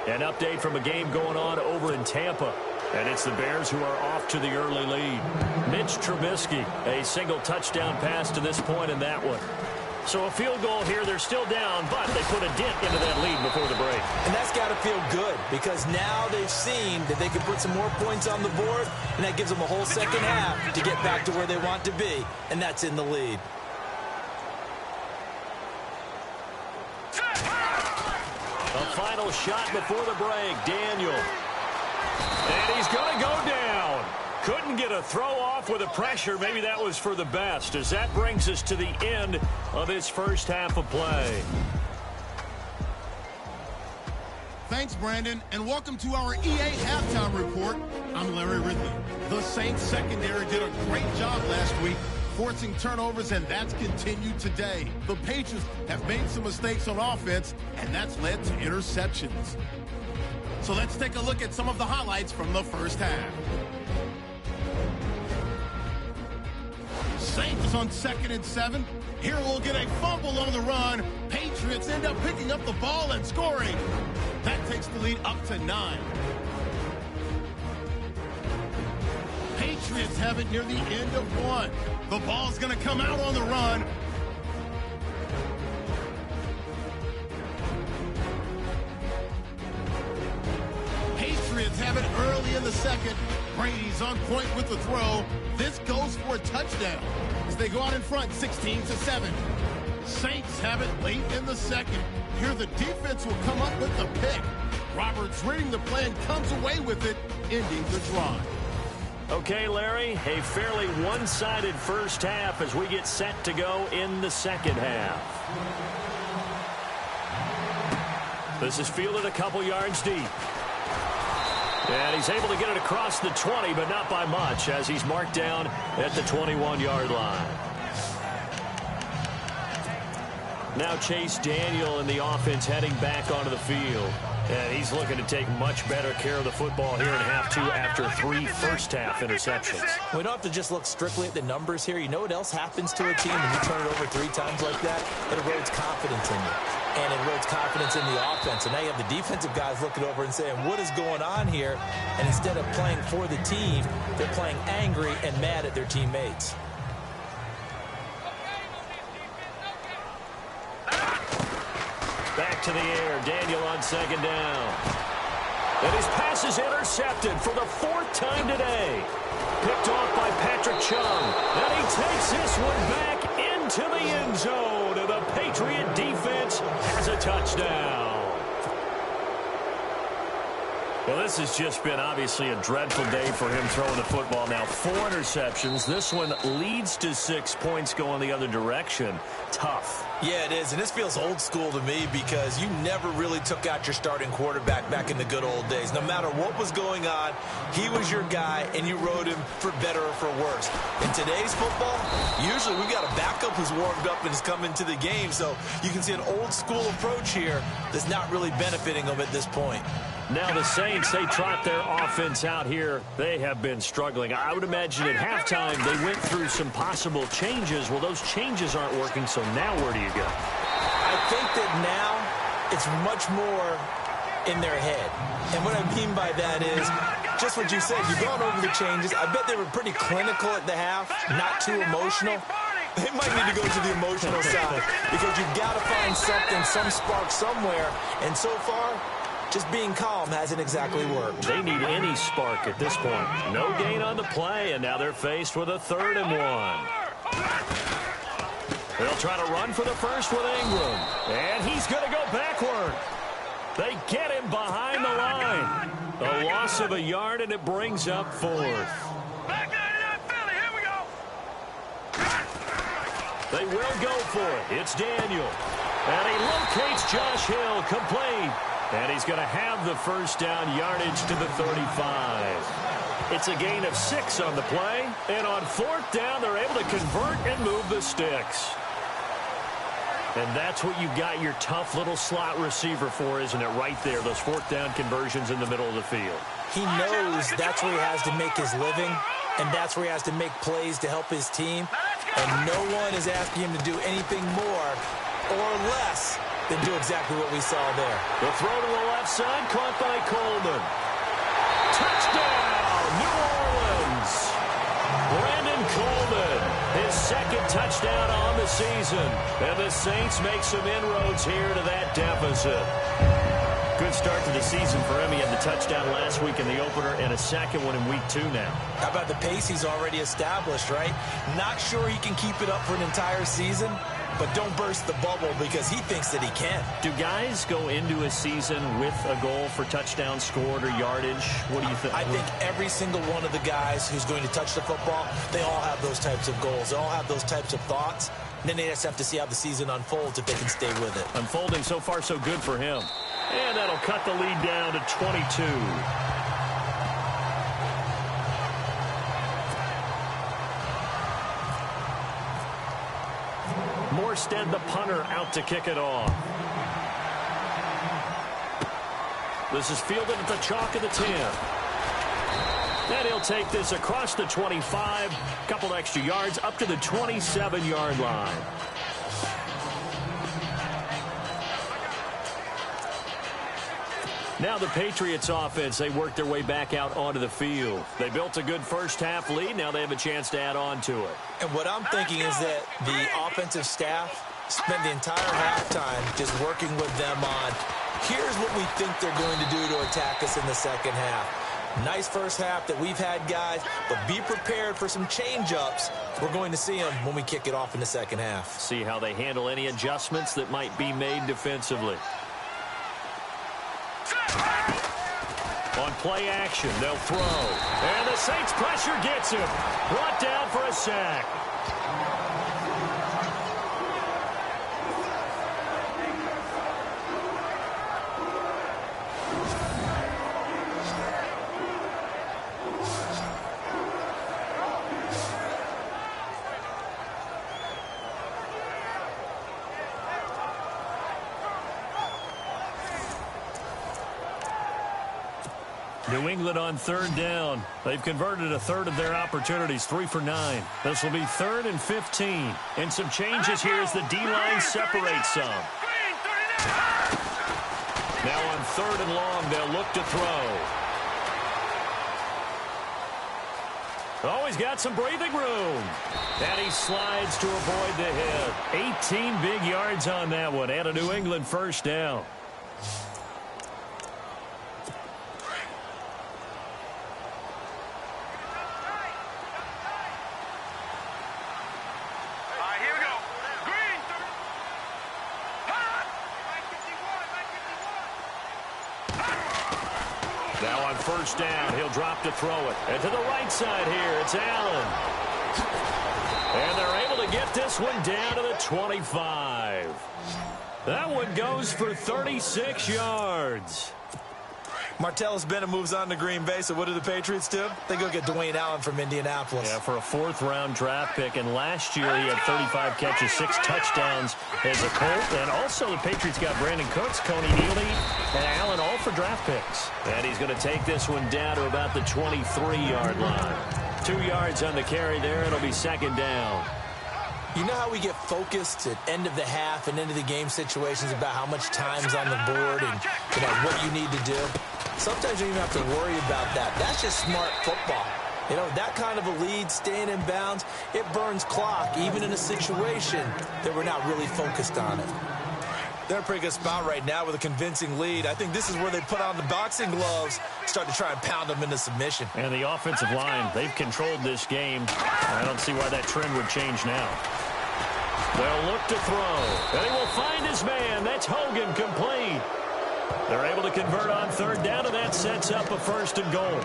An update from a game going on over in Tampa. And it's the Bears who are off to the early lead. Mitch Trubisky, a single touchdown pass to this point in that one. So a field goal here, they're still down, but they put a dent into that lead before the break. And that's got to feel good because now they've seen that they can put some more points on the board, and that gives them a whole second half to get back to where they want to be, and that's in the lead. A final shot before the break, Daniel. And he's going to go down. Couldn't get a throw off with the pressure. Maybe that was for the best, as that brings us to the end of this first half of play. Thanks, Brandon, and welcome to our EA Halftime Report. I'm Larry Ridley. The Saints secondary did a great job last week forcing turnovers, and that's continued today. The Patriots have made some mistakes on offense, and that's led to interceptions. So let's take a look at some of the highlights from the first half. Saints on 2nd and 7. Here we'll get a fumble on the run. Patriots end up picking up the ball and scoring. That takes the lead up to 9. Patriots have it near the end of 1. The ball's going to come out on the run. Patriots have it early in the 2nd. Brady's on point with the throw. This goes for a touchdown as they go out in front 16-7. Saints have it late in the 2nd. Here the defense will come up with the pick. Roberts reading the play and comes away with it, ending the drive. Okay, Larry, a fairly one-sided first half as we get set to go in the second half. This is fielded a couple yards deep. And he's able to get it across the 20, but not by much, as he's marked down at the 21-yard line. Now Chase Daniel and the offense heading back onto the field. And he's looking to take much better care of the football here in half 2 after 3 first-half interceptions. We don't have to just look strictly at the numbers here. You know what else happens to a team when you turn it over 3 times like that? It erodes confidence in you. And it erodes confidence in the offense. And now you have the defensive guys looking over and saying, what is going on here? And instead of playing for the team, they're playing angry and mad at their teammates. Back to the air. Daniel on 2nd down. And his pass is intercepted for the 4th time today. Picked off by Patrick Chung. And he takes this one back into the end zone. And the Patriot defense has a touchdown. Well, this has just been obviously a dreadful day for him throwing the football. Now 4 interceptions. This one leads to 6 points going the other direction. Tough. Yeah, it is, and this feels old school to me because you never really took out your starting quarterback back in the good old days. No matter what was going on, he was your guy, and you rode him for better or for worse. In today's football, usually we've got a backup who's warmed up and has come into the game, so you can see an old school approach here that's not really benefiting them at this point. Now the Saints, they trot their offense out here. They have been struggling. I would imagine at halftime they went through some possible changes. Well, those changes aren't working, so now where do you go? I think that now it's much more in their head. And what I mean by that is just what you said. You've gone over the changes. I bet they were pretty clinical at the half, not too emotional. They might need to go to the emotional side because you've got to find something, some spark somewhere. And so far, just being calm hasn't exactly worked. They need any spark at this point. No gain on the play, and now they're faced with a 3rd and 1. They'll try to run for the first with Ingram. And he's going to go backward. They get him behind the line. A loss of a yard, and it brings up 4th. Back 99 Philly, here we go. They will go for it. It's Daniel. And he locates Josh Hill, complete. And he's going to have the first down yardage to the 35. It's a gain of 6 on the play. And on 4th down, they're able to convert and move the sticks. And that's what you've got your tough little slot receiver for, isn't it? Right there, those 4th down conversions in the middle of the field. He knows that's where he has to make his living, and that's where he has to make plays to help his team. And no one is asking him to do anything more or less than do exactly what we saw there. The throw to the left side, caught by Coleman. Touchdown, New Orleans. Brandon Coleman, his 2nd touchdown on the season. And the Saints make some inroads here to that deficit. Good start to the season for him. He had the touchdown last week in the opener and a 2nd one in week 2 now. How about the pace he's already established, right? Not sure he can keep it up for an entire season, but don't burst the bubble because he thinks that he can. Do guys go into a season with a goal for touchdowns scored or yardage? What do you think? I think every single one of the guys who's going to touch the football, they all have those types of goals. They all have those types of thoughts. And then they just have to see how the season unfolds if they can stay with it. Unfolding so far so good for him. And that'll cut the lead down to 22. Morstead, the punter, out to kick it off. This is fielded at the chalk of the 10. And he'll take this across the 25, couple extra yards, up to the 27-yard line. Now the Patriots offense, they work their way back out onto the field. They built a good first half lead. Now they have a chance to add on to it. And what I'm thinking is that the offensive staff spent the entire halftime just working with them on, here's what we think they're going to do to attack us in the second half. Nice first half that we've had, guys, but be prepared for some change-ups. We're going to see them when we kick it off in the second half. See how they handle any adjustments that might be made defensively. On play action, they'll throw. And the Saints pressure gets him. Brought down for a sack. New England on 3rd down. They've converted a 1/3 of their opportunities, 3 for 9. This will be 3rd and 15. And some changes here as the D-line separates some. Now on 3rd and long, they'll look to throw. Oh, he's got some breathing room. And he slides to avoid the hit. 18 big yards on that one, and a New England first down. Now on 1st down, he'll drop to throw it. And to the right side here, it's Allen. And they're able to to get this one down to the 25. That one goes for 36 yards. Martellus Bennett moves on to Green Bay, so what do the Patriots do? They go get Dwayne Allen from Indianapolis. Yeah, for a fourth-round draft pick, and last year he had 35 catches, 6 touchdowns as a Colt, and also the Patriots got Brandon Cooks, Coney Neely, and Allen all for draft picks. And he's going to take this one down to about the 23-yard line. 2 yards on the carry there, it'll be second down. You know how we get focused at end of the half and end of the game situations about how much time's on the board and what you need to do? Sometimes you don't even have to worry about that. That's just smart football. That kind of a lead, staying in bounds, it burns clock, even in a situation that we're not really focused on it. They're in a pretty good spot right now with a convincing lead. I think this is where they put on the boxing gloves, start to try and pound them into submission. And the offensive line, they've controlled this game. I don't see why that trend would change now. They'll look to throw, and he will find his man. That's Hogan, complete. They're able to convert on third down, and that sets up a first and goal.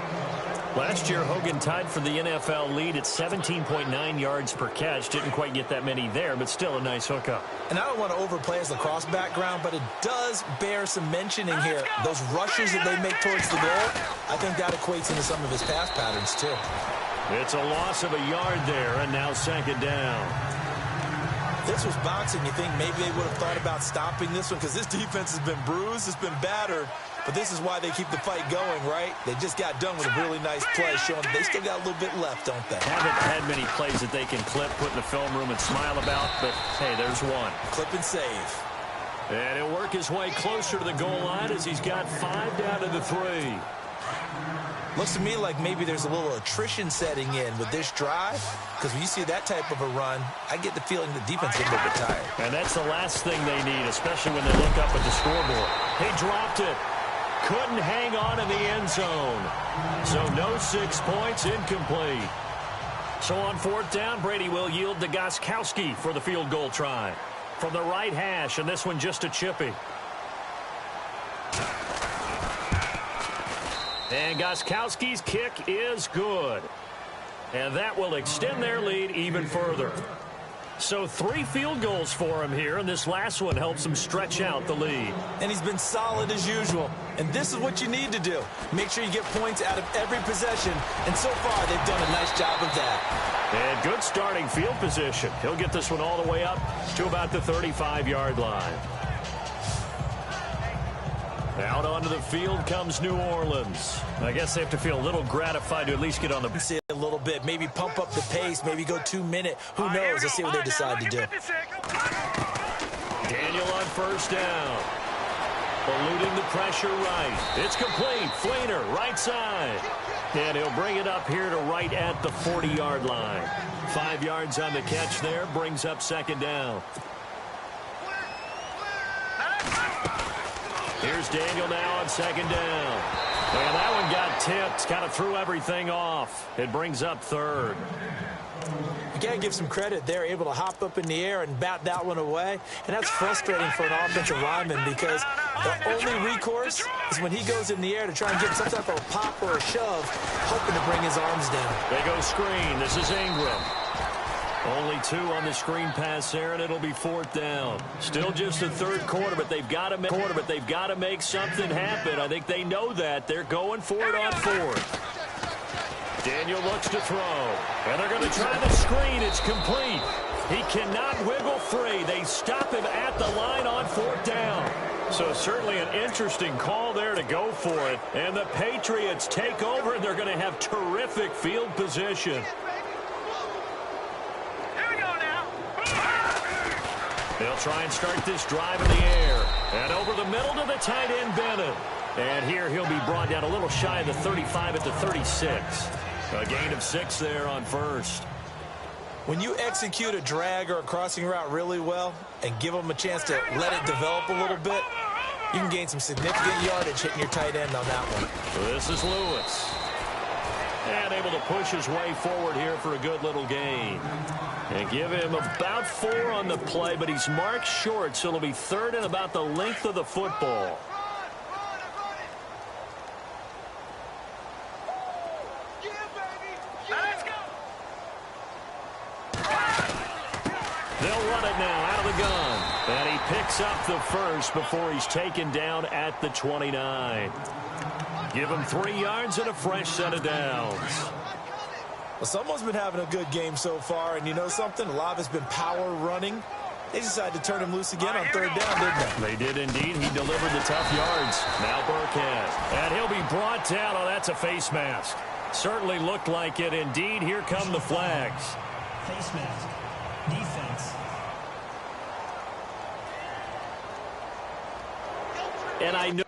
Last year, Hogan tied for the NFL lead at 17.9 yards per catch. Didn't quite get that many there, but still a nice hookup. And I don't want to overplay his lacrosse background, but it does bear some mentioning here. Those rushes that they make towards the goal, I think that equates into some of his pass patterns, too. It's a loss of a yard there, and now second down. If this was boxing, you think maybe they would have thought about stopping this one because this defense has been bruised, it's been battered, but this is why they keep the fight going, right? They just got done with a really nice play, showing that they still got a little bit left, don't they? Haven't had many plays that they can clip, put in the film room, and smile about, but hey, there's one. Clip and save. And he'll work his way closer to the goal line as he's got 5 down to the 3. Looks to me like maybe there's a little attrition setting in with this drive, because when you see that type of a run, I get the feeling the defense is a little bit tired. And that's the last thing they need, especially when they look up at the scoreboard. He dropped it. Couldn't hang on in the end zone. So no 6 points, incomplete. So on fourth down, Brady will yield to Gostkowski for the field goal try. From the right hash, and this one just a chippy. And Gostkowski's kick is good. And that will extend their lead even further. So 3 field goals for him here, and this last one helps him stretch out the lead. And he's been solid as usual. And this is what you need to do. Make sure you get points out of every possession. And so far, they've done a nice job of that. And good starting field position. He'll get this one all the way up to about the 35-yard line. Out onto the field comes New Orleans. I guess they have to feel a little gratified to at least get on the... See a little bit, maybe pump up the pace, maybe go 2 minute. Who knows? Let's see what they decide to do. Daniel on first down. Eluding the pressure right. It's complete. Fleener, right side. And he'll bring it up here to right at the 40-yard line. 5 yards on the catch there. Brings up second down. Here's Daniel now on second down. And that one got tipped. Kind of threw everything off. It brings up third. You got to give some credit. They're able to hop up in the air and bat that one away. And that's frustrating for an offensive lineman because the only recourse is when he goes in the air to try and get some type of a pop or a shove, hoping to bring his arms down. They go screen. This is Ingram. Only 2 on the screen pass there, and it'll be fourth down. Still just the third quarter, but they've got to make something happen. I think they know that. They're going for it on fourth. Daniel looks to throw, and they're going to try the screen. It's complete. He cannot wiggle free. They stop him at the line on fourth down. So certainly an interesting call there to go for it. And the Patriots take over, and they're going to have terrific field position. They'll try and start this drive in the air. And over the middle to the tight end, Bennett. And here he'll be brought down a little shy of the 35 at the 36. A gain of 6 there on first. When you execute a drag or a crossing route really well and give them a chance to let it develop a little bit, you can gain some significant yardage hitting your tight end on that one. This is Lewis. And able to push his way forward here for a good little gain. And give him about 4 on the play, but he's marked short, so it'll be third and about the length of the football. picks up the first before he's taken down at the 29. Give him 3 yards and a fresh set of downs. Well, someone's been having a good game so far, and you know something? A lot of it's been power running. They decided to turn him loose again on third down, didn't they? They did indeed. He delivered the tough yards. Now Burkhead. And he'll be brought down. Oh, that's a face mask. Certainly looked like it. Indeed, here come the flags. Face mask. Defense. And I know.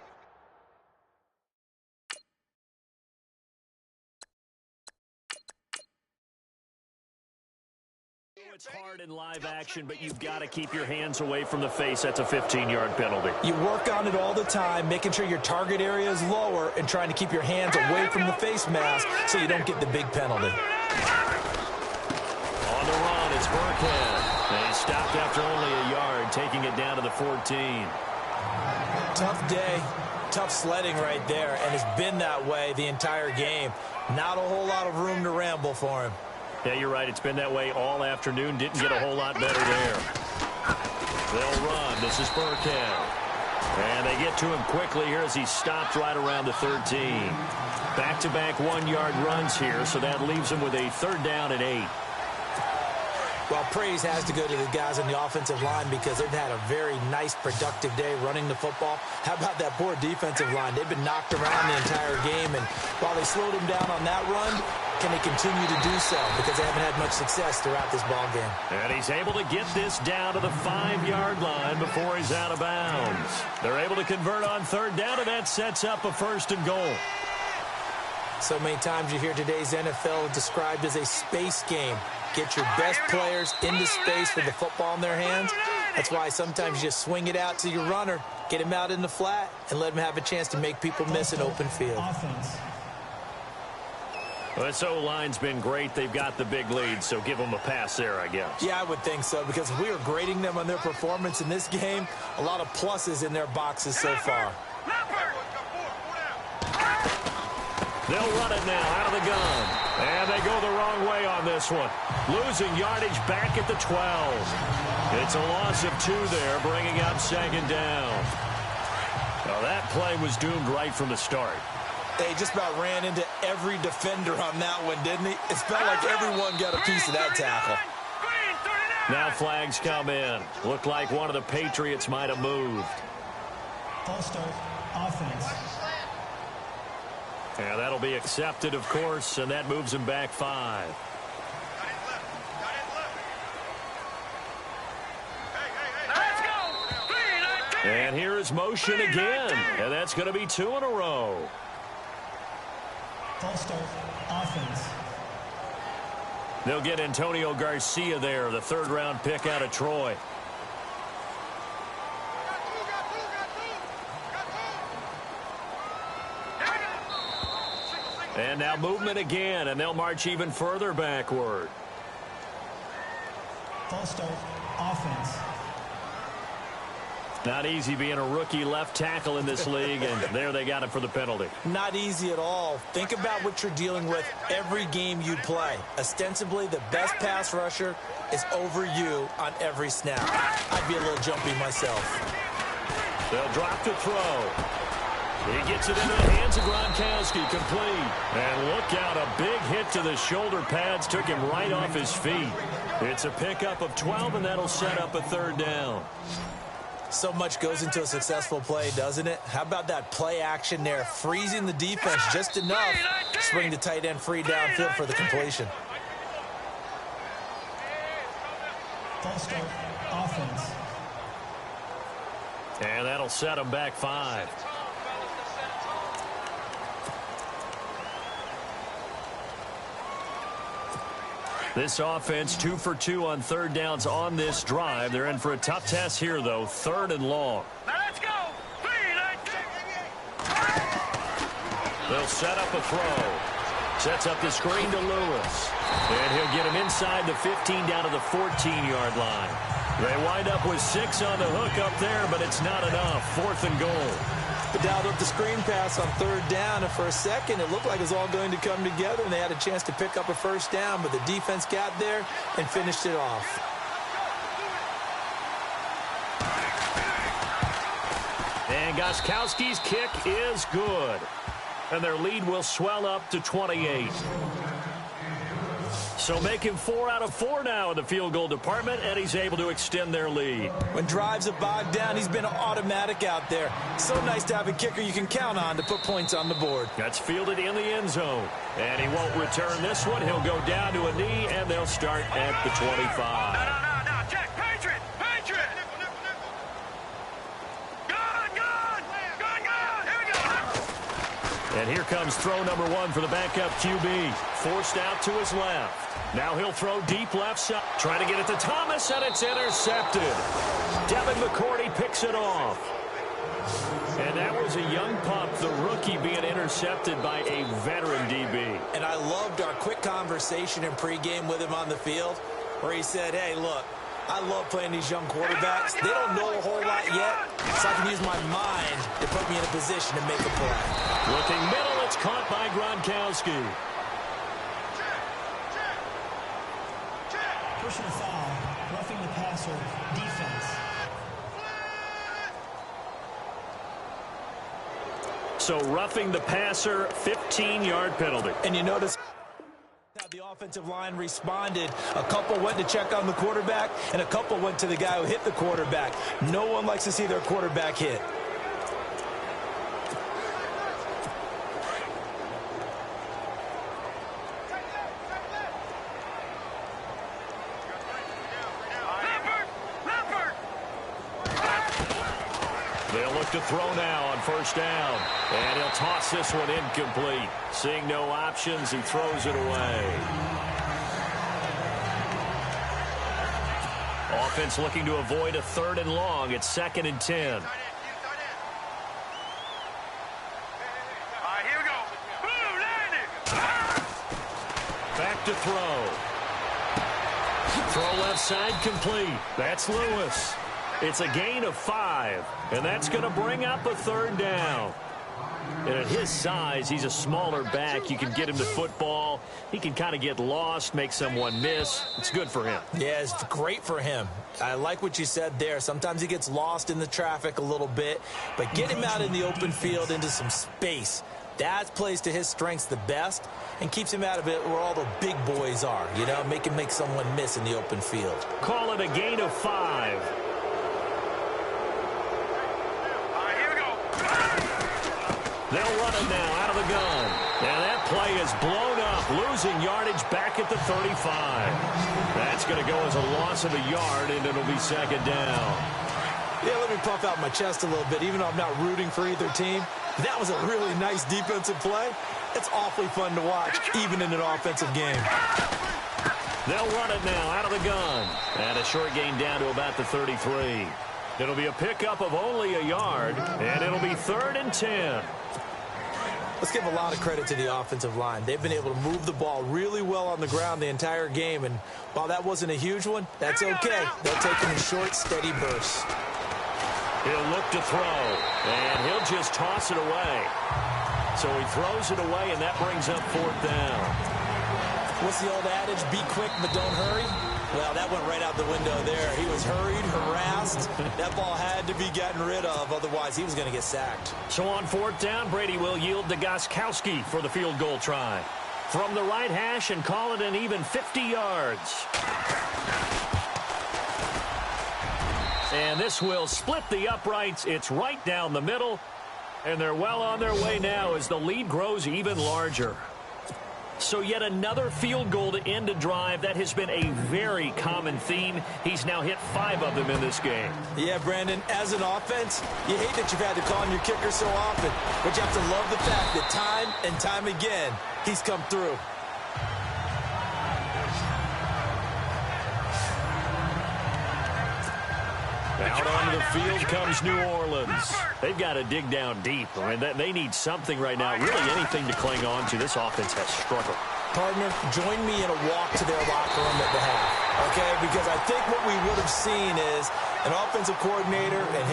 It's hard in live action, but you've got to keep your hands away from the face. That's a 15-yard penalty. You work on it all the time, making sure your target area is lower and trying to keep your hands away from the face mask so you don't get the big penalty. On the run, it's Burkhead. And he stopped after only a yard, taking it down to the 14. Tough day, tough sledding right there, and it's been that way the entire game. Not a whole lot of room to ramble for him. Yeah, you're right. It's been that way all afternoon. Didn't get a whole lot better there. They'll run. This is Burkhead. And they get to him quickly here as he stopped right around the 13. Back-to-back 1-yard runs here, so that leaves him with a 3rd down and 8. Well, praise has to go to the guys on the offensive line because they've had a very nice, productive day running the football. How about that poor defensive line? They've been knocked around the entire game, and while they slowed him down on that run, can they continue to do so? Because they haven't had much success throughout this ball game. And he's able to get this down to the 5-yard line before he's out of bounds. They're able to convert on 3rd down, and that sets up a 1st and goal. So many times you hear today's NFL described as a space game. Get your best players into space with the football in their hands. That's why sometimes you just swing it out to your runner, get him out in the flat, and let him have a chance to make people miss an open field. Offense. Well, this O-line's been great. They've got the big lead, so give them a pass there, I guess. Yeah, I would think so, because if we are grading them on their performance in this game, a lot of pluses in their boxes so far. They'll run it now out of the gun. And they go the wrong way on this one. Losing yardage back at the 12. It's a loss of 2 there, bringing up 2nd down. Well, that play was doomed right from the start. They just about ran into every defender on that one, didn't he? It felt like everyone got a piece of that tackle. Now flags come in. Looked like one of the Patriots might have moved. False start. Offense. Yeah, that'll be accepted, of course, and that moves him back 5. And here is motion again, and that's going to be 2 in a row. False start. Offense. They'll get Antonio Garcia there, the 3rd-round pick out of Troy. And now movement again, and they'll march even further backward. False start. Offense. Not easy being a rookie left tackle in this league, and there they got him for the penalty. Not easy at all. Think about what you're dealing with every game you play. Ostensibly, the best pass rusher is over you on every snap. I'd be a little jumpy myself. They'll drop to throw. He gets it into the hands of Gronkowski, complete. And look out, a big hit to the shoulder pads took him right off his feet. It's a pickup of 12, and that'll set up a 3rd down. So much goes into a successful play, doesn't it? How about that play action there, freezing the defense just enough to bring the tight end free downfield for the completion. False start. Offense. And that'll set him back 5. This offense 2 for 2 on 3rd downs on this drive. They're in for a tough test here, though. 3rd and long. Now let's go. They'll set up a throw. Sets up the screen to Lewis. And he'll get him inside the 15 down to the 14-yard line. They wind up with 6 on the hook up there, but it's not enough. 4th and goal. Dialed up the screen pass on 3rd down, and for a second it looked like it was all going to come together, and they had a chance to pick up a 1st down, but the defense got there and finished it off. And Gostkowski's kick is good. And their lead will swell up to 28. So making 4 out of 4 now in the field goal department, and he's able to extend their lead. When drives are bogged down, he's been automatic out there. So nice to have a kicker you can count on to put points on the board. That's fielded in the end zone. And he won't return this one. He'll go down to a knee, and they'll start at the 25. No, check, Patriot! Gun! Here we go! And here comes throw number 1 for the backup QB. Forced out to his left. Now he'll throw deep left side. Trying to get it to Thomas, and it's intercepted. Devin McCourty picks it off. And that was a young pup, the rookie, being intercepted by a veteran DB. And I loved our quick conversation in pregame with him on the field where he said, hey, look, I love playing these young quarterbacks. They don't know a whole lot yet, so I can use my mind to put me in a position to make a play. Looking middle, it's caught by Gronkowski. Personal foul, roughing the passer, defense. So roughing the passer, 15-yard penalty. And you notice how the offensive line responded. A couple went to check on the quarterback, and a couple went to the guy who hit the quarterback. No one likes to see their quarterback hit. They'll look to throw now on first down. And he'll toss this one incomplete. Seeing no options, he throws it away. Offense looking to avoid a 3rd and long. It's 2nd and 10. All right, here we go. Boom, landed. Back to throw. Throw left side complete. That's Lewis. It's a gain of 5, and that's going to bring up a 3rd down. And at his size, he's a smaller back. You can get him to football. He can kind of get lost, make someone miss. It's good for him. Yeah, it's great for him. I like what you said there. Sometimes he gets lost in the traffic a little bit, but get him out in the open field into some space. That plays to his strengths the best and keeps him out of it where all the big boys are, you know, make him make someone miss in the open field. Call it a gain of 5. They'll run it now out of the gun. And that play is blown up, losing yardage back at the 35. That's going to go as a loss of a yard, and it'll be 2nd down. Yeah, let me puff out my chest a little bit, even though I'm not rooting for either team. That was a really nice defensive play. It's awfully fun to watch, even in an offensive game. They'll run it now out of the gun. And a short gain down to about the 33. It'll be a pickup of only a yard, and it'll be 3rd and 10. Let's give a lot of credit to the offensive line. They've been able to move the ball really well on the ground the entire game, and while that wasn't a huge one, that's okay. They'll take them in short, steady bursts. He'll look to throw, and he'll just toss it away. So he throws it away, and that brings up 4th down. What's the old adage? Be quick, but don't hurry. Well, that went right out the window there. He was hurried, harassed. That ball had to be gotten rid of, otherwise he was going to get sacked. So on 4th down, Brady will yield to Gostkowski for the field goal try. From the right hash and call it an even 50 yards. And this will split the uprights. It's right down the middle. And they're well on their way now as the lead grows even larger. So yet another field goal to end a drive. That has been a very common theme. He's now hit 5 of them in this game. Yeah, Brandon, as an offense, you hate that you've had to call on your kicker so often, but you have to love the fact that time and time again, he's come through. Out onto the field comes New Orleans. They've got to dig down deep. I mean, they need something right now, really anything to cling on to. This offense has struggled. Partner, join me in a walk to their locker room at the half, okay? Because I think what we would have seen is an offensive coordinator and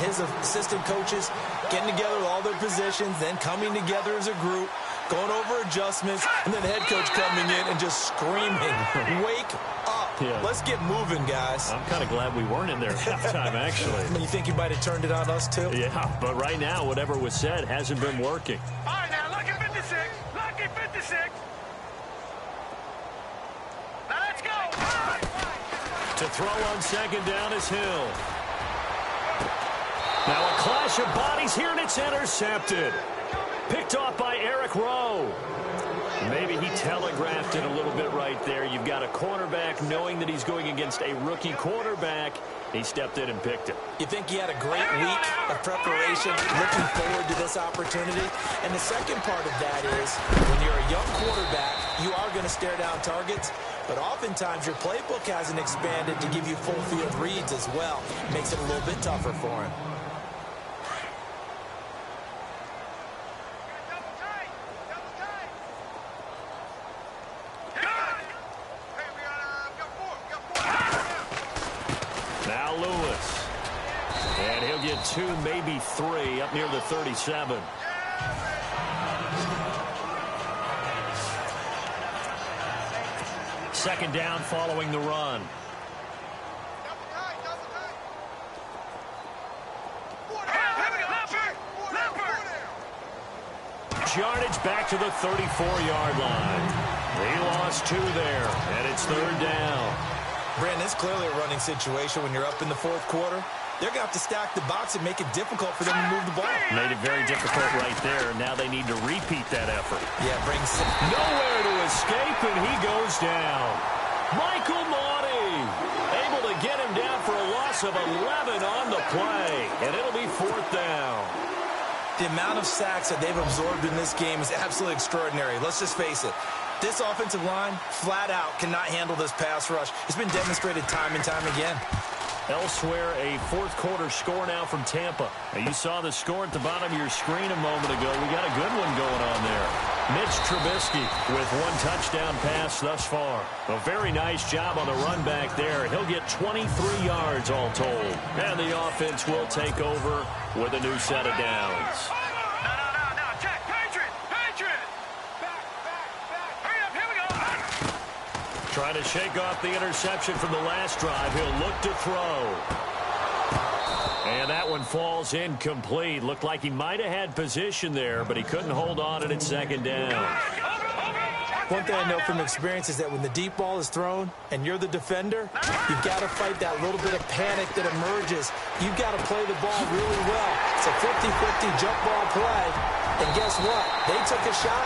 his assistant coaches getting together with all their positions, then coming together as a group, going over adjustments, and then the head coach coming in and just screaming, wake up. Yeah. Let's get moving, guys. I'm kind of glad we weren't in there at halftime, actually. You think you might have turned it on us, too? Yeah, but right now, whatever was said hasn't been working. All right, now, lucky 56. Lucky 56. Now, let's go. To throw on second down is Hill. Now a clash of bodies here, and it's intercepted. Picked off by Eric Rowe. Maybe he telegraphed it a little bit right there. You've got a cornerback knowing that he's going against a rookie quarterback. He stepped in and picked it. You think he had a great week of preparation, looking forward to this opportunity? And the second part of that is, when you're a young quarterback, you are going to stare down targets, but oftentimes your playbook hasn't expanded to give you full field reads as well. Makes it a little bit tougher for him. Get 2, maybe 3, up near the 37. Second down following the run. Yardage back to the 34-yard line. He lost 2 there, and it's third down. Brandon, it's clearly a running situation when you're up in the fourth quarter. They're going to have to stack the box and make it difficult for them to move the ball. Made it very difficult right there. Now they need to repeat that effort. Yeah, brings nowhere to escape, and he goes down. Michael Maudie able to get him down for a loss of 11 on the play, and it'll be fourth down. The amount of sacks that they've absorbed in this game is absolutely extraordinary. Let's just face it. This offensive line, flat out, cannot handle this pass rush. It's been demonstrated time and time again. Elsewhere, a fourth-quarter score now from Tampa. Now, you saw the score at the bottom of your screen a moment ago. We got a good one going on there. Mitch Trubisky with 1 touchdown pass thus far. A very nice job on the run back there. He'll get 23 yards all told. And the offense will take over with a new set of downs. No, check. Patriot. Hurry up, here we go. Trying to shake off the interception from the last drive. He'll look to throw. And that one falls incomplete. Looked like he might have had position there, but he couldn't hold on at its second down. One thing I know from experience is that when the deep ball is thrown and you're the defender, you've got to fight that little bit of panic that emerges. You've got to play the ball really well. It's a 50-50 jump ball play. And guess what? They took a shot.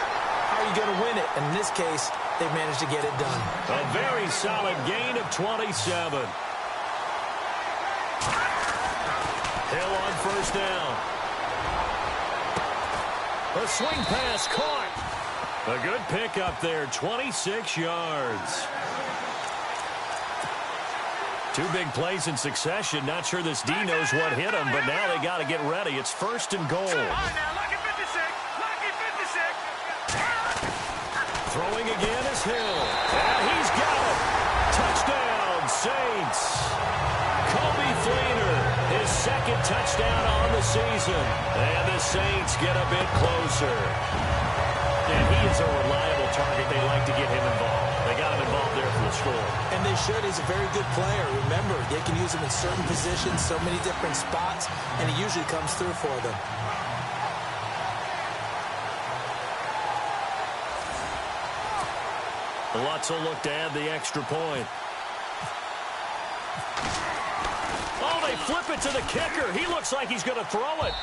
How are you going to win it? And in this case, they managed to get it done. A very solid gain of 27. Hill on first down. A swing pass caught. A good pickup there, 26 yards. 2 big plays in succession. Not sure this D knows what hit him, but now they got to get ready. It's first and goal. All right, now, lucky 56. Throwing again is Hill. And he's got it. Touchdown, Saints. Kobe Fleener, his second touchdown on the season. And the Saints get a bit closer. And he is a reliable target. They like to get him involved. They got him involved there for the score. And they should. He's a very good player. Remember, they can use him in certain positions, so many different spots, and he usually comes through for them. Lutz will look to add the extra point. Oh, they flip it to the kicker. He looks like he's going to throw it.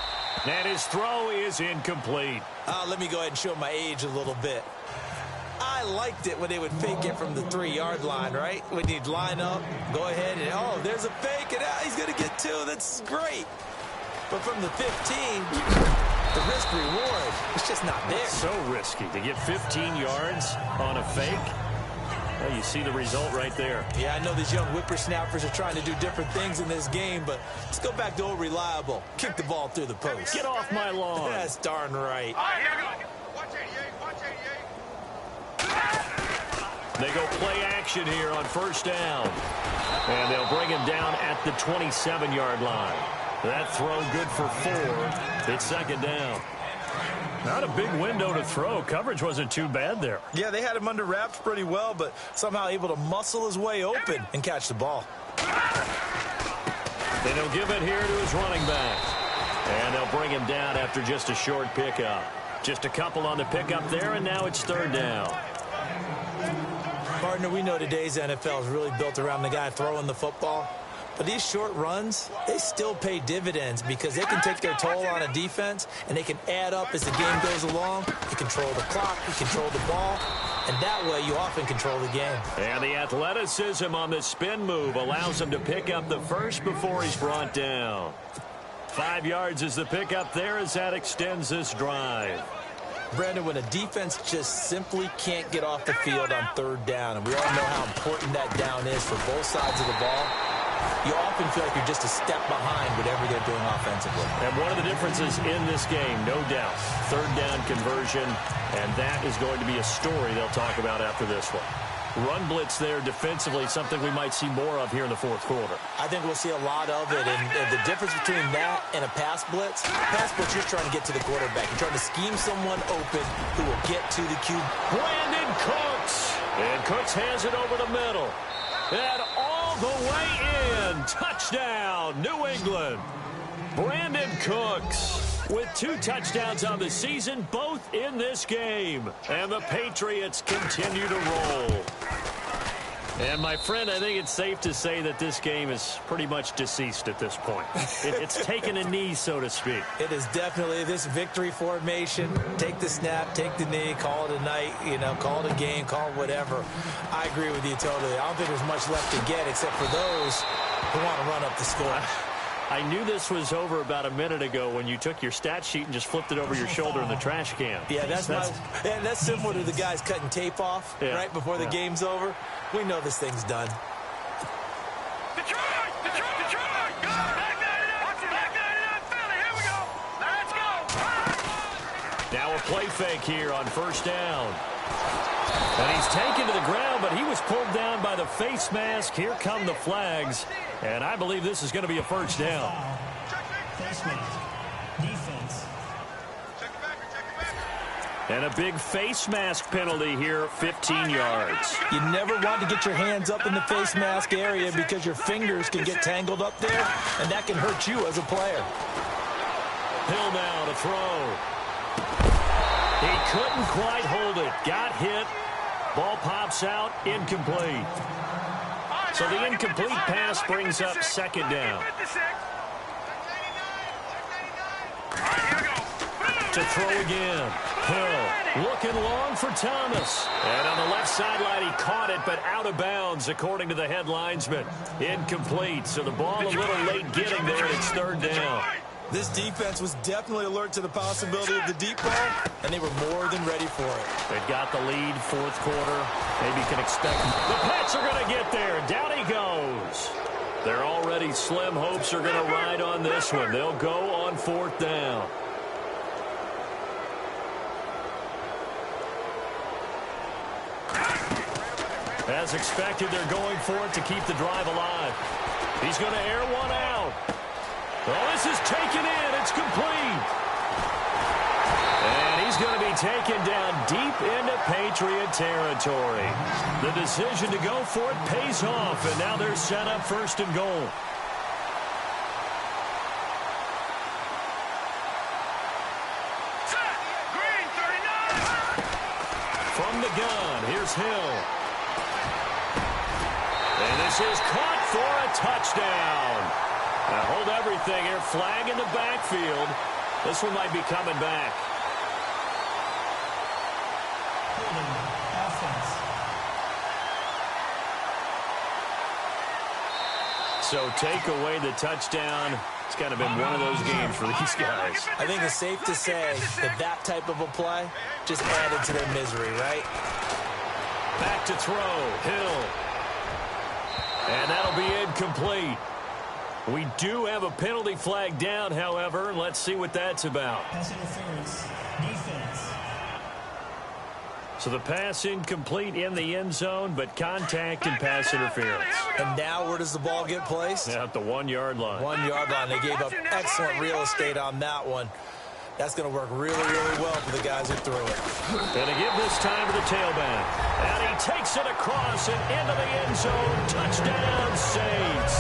And his throw is incomplete. Let me go ahead and show my age a little bit. I liked it when they would fake it from the 3-yard line, right? When you'd line up, go ahead, and oh, there's a fake, and he's going to get 2. That's great. But from the 15, the risk-reward, it's just not there. So risky to get 15 yards on a fake. Well, you see the result right there. Yeah, I know these young whippersnappers are trying to do different things in this game, but let's go back to old reliable. Kick the ball through the post. Get off my lawn. That's darn right. All right, here we go. Watch 88. They go play action here on first down. And they'll bring him down at the 27-yard line. That throw good for 4. It's second down. Not a big window to throw. Coverage wasn't too bad there. Yeah, they had him under wraps pretty well, but somehow able to muscle his way open and catch the ball. Then he'll give it here to his running back. And they'll bring him down after just a short pickup. Just a couple on the pickup there, and now it's third down. Partner, we know today's NFL is really built around the guy throwing the football. But these short runs, they still pay dividends because they can take their toll on a defense, and they can add up as the game goes along. You control the clock, you control the ball, and that way you often control the game. And the athleticism on the spin move allows him to pick up the first before he's brought down. 5 yards is the pickup there as that extends this drive. Brandon, when a defense just simply can't get off the field on third down, and we all know how important that down is for both sides of the ball, you often feel like you're just a step behind whatever they're doing offensively. And one of the differences in this game, no doubt, third down conversion, and that is going to be a story they'll talk about after this one. Run blitz there defensively, something we might see more of here in the fourth quarter. I think we'll see a lot of it, and the difference between that and a pass blitz, you're trying to get to the quarterback. You're trying to scheme someone open who will get to the QB. Brandon Cooks, and Cooks hands it over the middle. And all the way in, touchdown, New England. Brandon Cooks with 2 touchdowns on the season, both in this game. And the Patriots continue to roll. And, my friend, I think it's safe to say that this game is pretty much deceased at this point. It's taken a knee, so to speak. It is definitely this victory formation. Take the snap, take the knee, call it a night, call it a game, call it whatever. I agree with you totally. I don't think there's much left to get except for those who want to run up the score. I knew this was over about a minute ago when you took your stat sheet and just flipped it over your shoulder in the trash can. Yeah, that's similar to the guys cutting tape off right before the game's over. We know this thing's done. Detroit! Go! Back 99 Philly, here we go! Let's go! Now a play fake here on first down. And he's taken to the ground, but he was pulled down by the face mask. Here come the flags. And I believe this is going to be a first down. Face mask. Defense. And a big face mask penalty here, 15 yards. You never want to get your hands up in the face mask area because your fingers can get tangled up there, and that can hurt you as a player. Hill now to throw. He couldn't quite hold it. Got hit. Ball pops out. Incomplete. So the incomplete pass brings up second down. To throw again. Hill looking long for Thomas. And on the left sideline, he caught it, but out of bounds, according to the head linesman. Incomplete. So the ball a little late getting there. It's third down. This defense was definitely alert to the possibility of the deep ball, and they were more than ready for it. They've got the lead, fourth quarter. Maybe can expect the Pats are going to get there. Down he goes. They're already slim hopes are going to ride on this one. They'll go on fourth down. As expected, they're going for it to keep the drive alive. He's going to air one out. Oh, this is taken in. It's complete. And he's going to be taken down deep into Patriot territory. The decision to go for it pays off, and now they're set up first and goal. Green 39. From the gun, here's Hill. And this is caught for a touchdown. Now hold everything here. Flag in the backfield. This one might be coming back. Offense. So take away the touchdown. It's kind of been one of those games for these guys. I think it's safe to say that type of a play just added to their misery, right? Back to throw. Hill. And that'll be incomplete. We do have a penalty flag down, however. Let's see what that's about. Pass interference. Defense. So the pass incomplete in the end zone, but contact and pass interference. And now where does the ball get placed? At the 1 yard line. 1 yard line. They gave up excellent real estate on that one. That's going to work really, really well for the guys who threw it. And to give this time to the tailback. And he takes it across and into the end zone. Touchdown, Saints.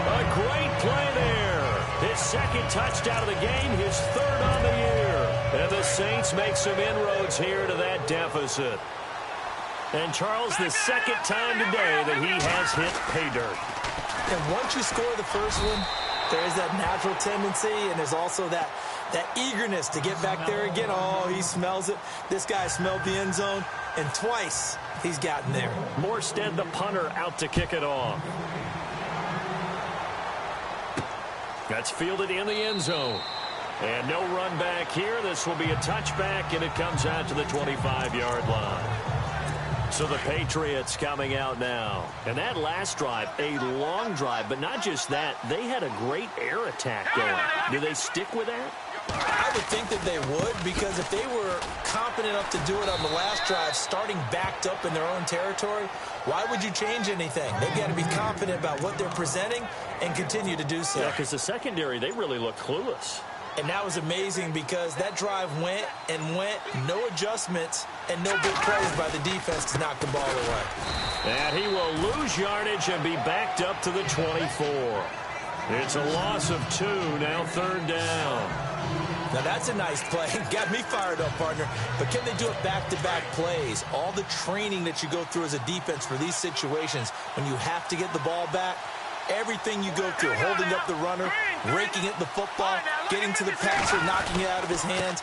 A great play there. His second touchdown of the game, his third on the year. And the Saints make some inroads here to that deficit. And Charles, the second time today that he has hit pay dirt. And once you score the first one, there is that natural tendency, and there's also that eagerness to get back there again. Oh, he smells it. This guy smelled the end zone, and twice he's gotten there. Morstead, the punter, out to kick it off. That's fielded in the end zone. And no run back here. This will be a touchback, and it comes out to the 25-yard line. So the Patriots coming out now. And that last drive, a long drive, but not just that. They had a great air attack going. Do they stick with that? I would think that they would, because if they were confident enough to do it on the last drive, starting backed up in their own territory, why would you change anything? They've got to be confident about what they're presenting and continue to do so. Yeah, because the secondary, they really look clueless. And that was amazing because that drive went and went, no adjustments, and no big plays by the defense to knock the ball away. And he will lose yardage and be backed up to the 24. It's a loss of 2, now third down. Now that's a nice play. Got me fired up, partner. But can they do it back-to-back plays? All the training that you go through as a defense for these situations, when you have to get the ball back, everything you go through, holding up the runner, raking at the football, getting to the passer, knocking it out of his hands,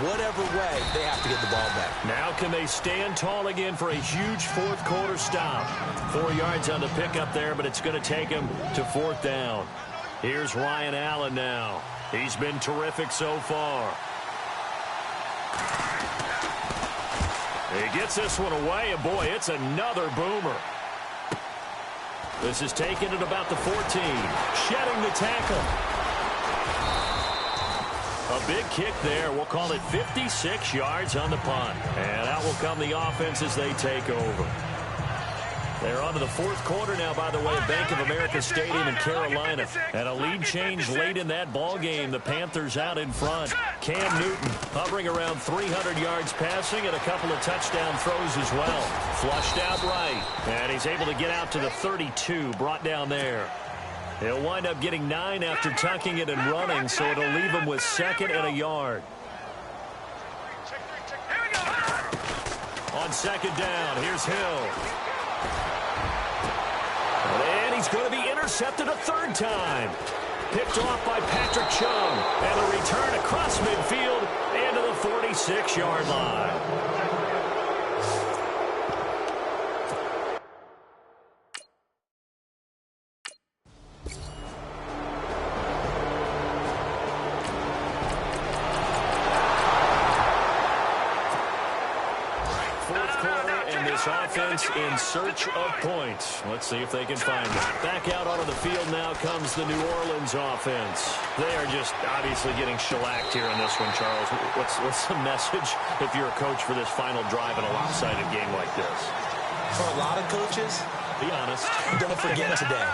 whatever way, they have to get the ball back. Now can they stand tall again for a huge fourth quarter stop? 4 yards on the pickup there, but it's going to take him to fourth down. Here's Ryan Allen now. He's been terrific so far. He gets this one away, and boy, it's another boomer. This is taken at about the 14. Shedding the tackle. A big kick there. We'll call it 56 yards on the punt. And out will come the offense as they take over. They're on to the fourth quarter now, by the way, at Bank of America Stadium in Carolina. And a lead change late in that ball game. The Panthers out in front. Cam Newton hovering around 300 yards passing and a couple of touchdown throws as well. Flushed out right. And he's able to get out to the 32, brought down there. He'll wind up getting 9 after tucking it and running, so it'll leave him with 2nd and a yard. On 2nd down, here's Hill. And he's going to be intercepted a 3rd time. Picked off by Patrick Chung. And a return across midfield and to the 46-yard line. Offense in search of points. Let's see if they can find it. Back out onto the field now comes the New Orleans offense. They are just obviously getting shellacked here in this one, Charles. What's the message if you're a coach for this final drive in a lopsided game like this? For a lot of coaches, be honest. Don't forget today.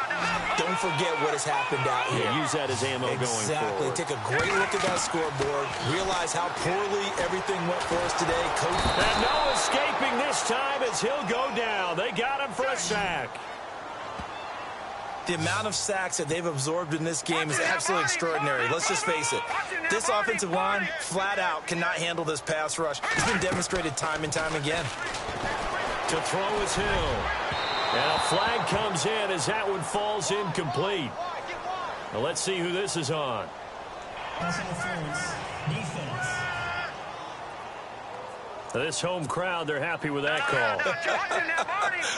Don't forget what has happened out here. Yeah, use that as ammo going forward. Exactly. Take a great look at that scoreboard. Realize how poorly everything went for us today. Coach. And no escaping this time as he'll go down. They got him for a sack. The amount of sacks that they've absorbed in this game is absolutely extraordinary. Let's just face it. This offensive line, flat out, cannot handle this pass rush. It's been demonstrated time and time again. To throw is Hill. And a flag comes in as that one falls incomplete. Now let's see who this is on. Pass interference. Defense. This home crowd, they're happy with that call.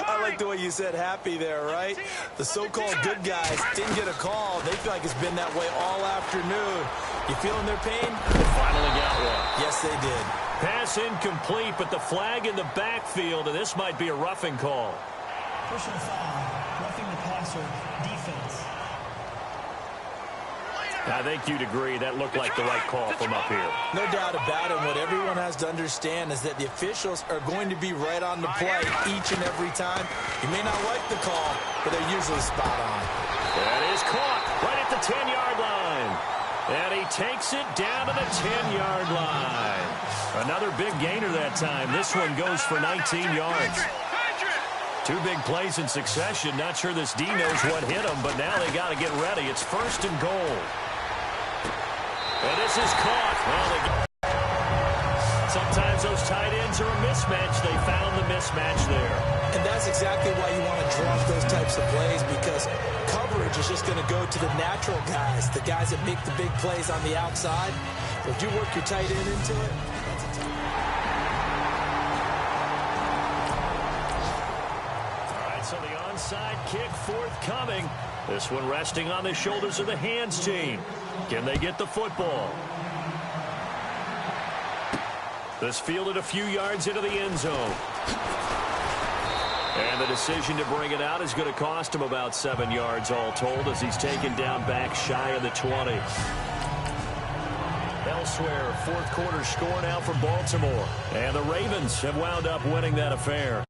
I like the way you said happy there, right? The so-called good guys didn't get a call. They feel like it's been that way all afternoon. You feeling their pain? They finally got one. Yes, they did. Pass incomplete, but the flag in the backfield, and this might be a roughing call. Personal foul. Roughing the passer. Defense. I think you'd agree that looked like the right call from up here. No doubt about it. What everyone has to understand is that the officials are going to be right on the play each and every time. You may not like the call, but they're usually spot on. That is caught right at the 10-yard line. And he takes it down to the 10-yard line. Another big gainer that time. This one goes for 19 yards. 2 big plays in succession. Not sure this D knows what hit him, but now they got to get ready. It's 1st and goal. And this is caught. Well, sometimes those tight ends are a mismatch. They found the mismatch there. And that's exactly why you want to draw up those types of plays, because coverage is just going to go to the natural guys, the guys that make the big plays on the outside. But if you work your tight end into it, that's a tough. All right, so the onside kick forthcoming. This one resting on the shoulders of the hands team. Can they get the football? This fielded a few yards into the end zone. And the decision to bring it out is going to cost him about 7 yards all told, as he's taken down back shy of the 20. Elsewhere, 4th quarter score now for Baltimore. And the Ravens have wound up winning that affair.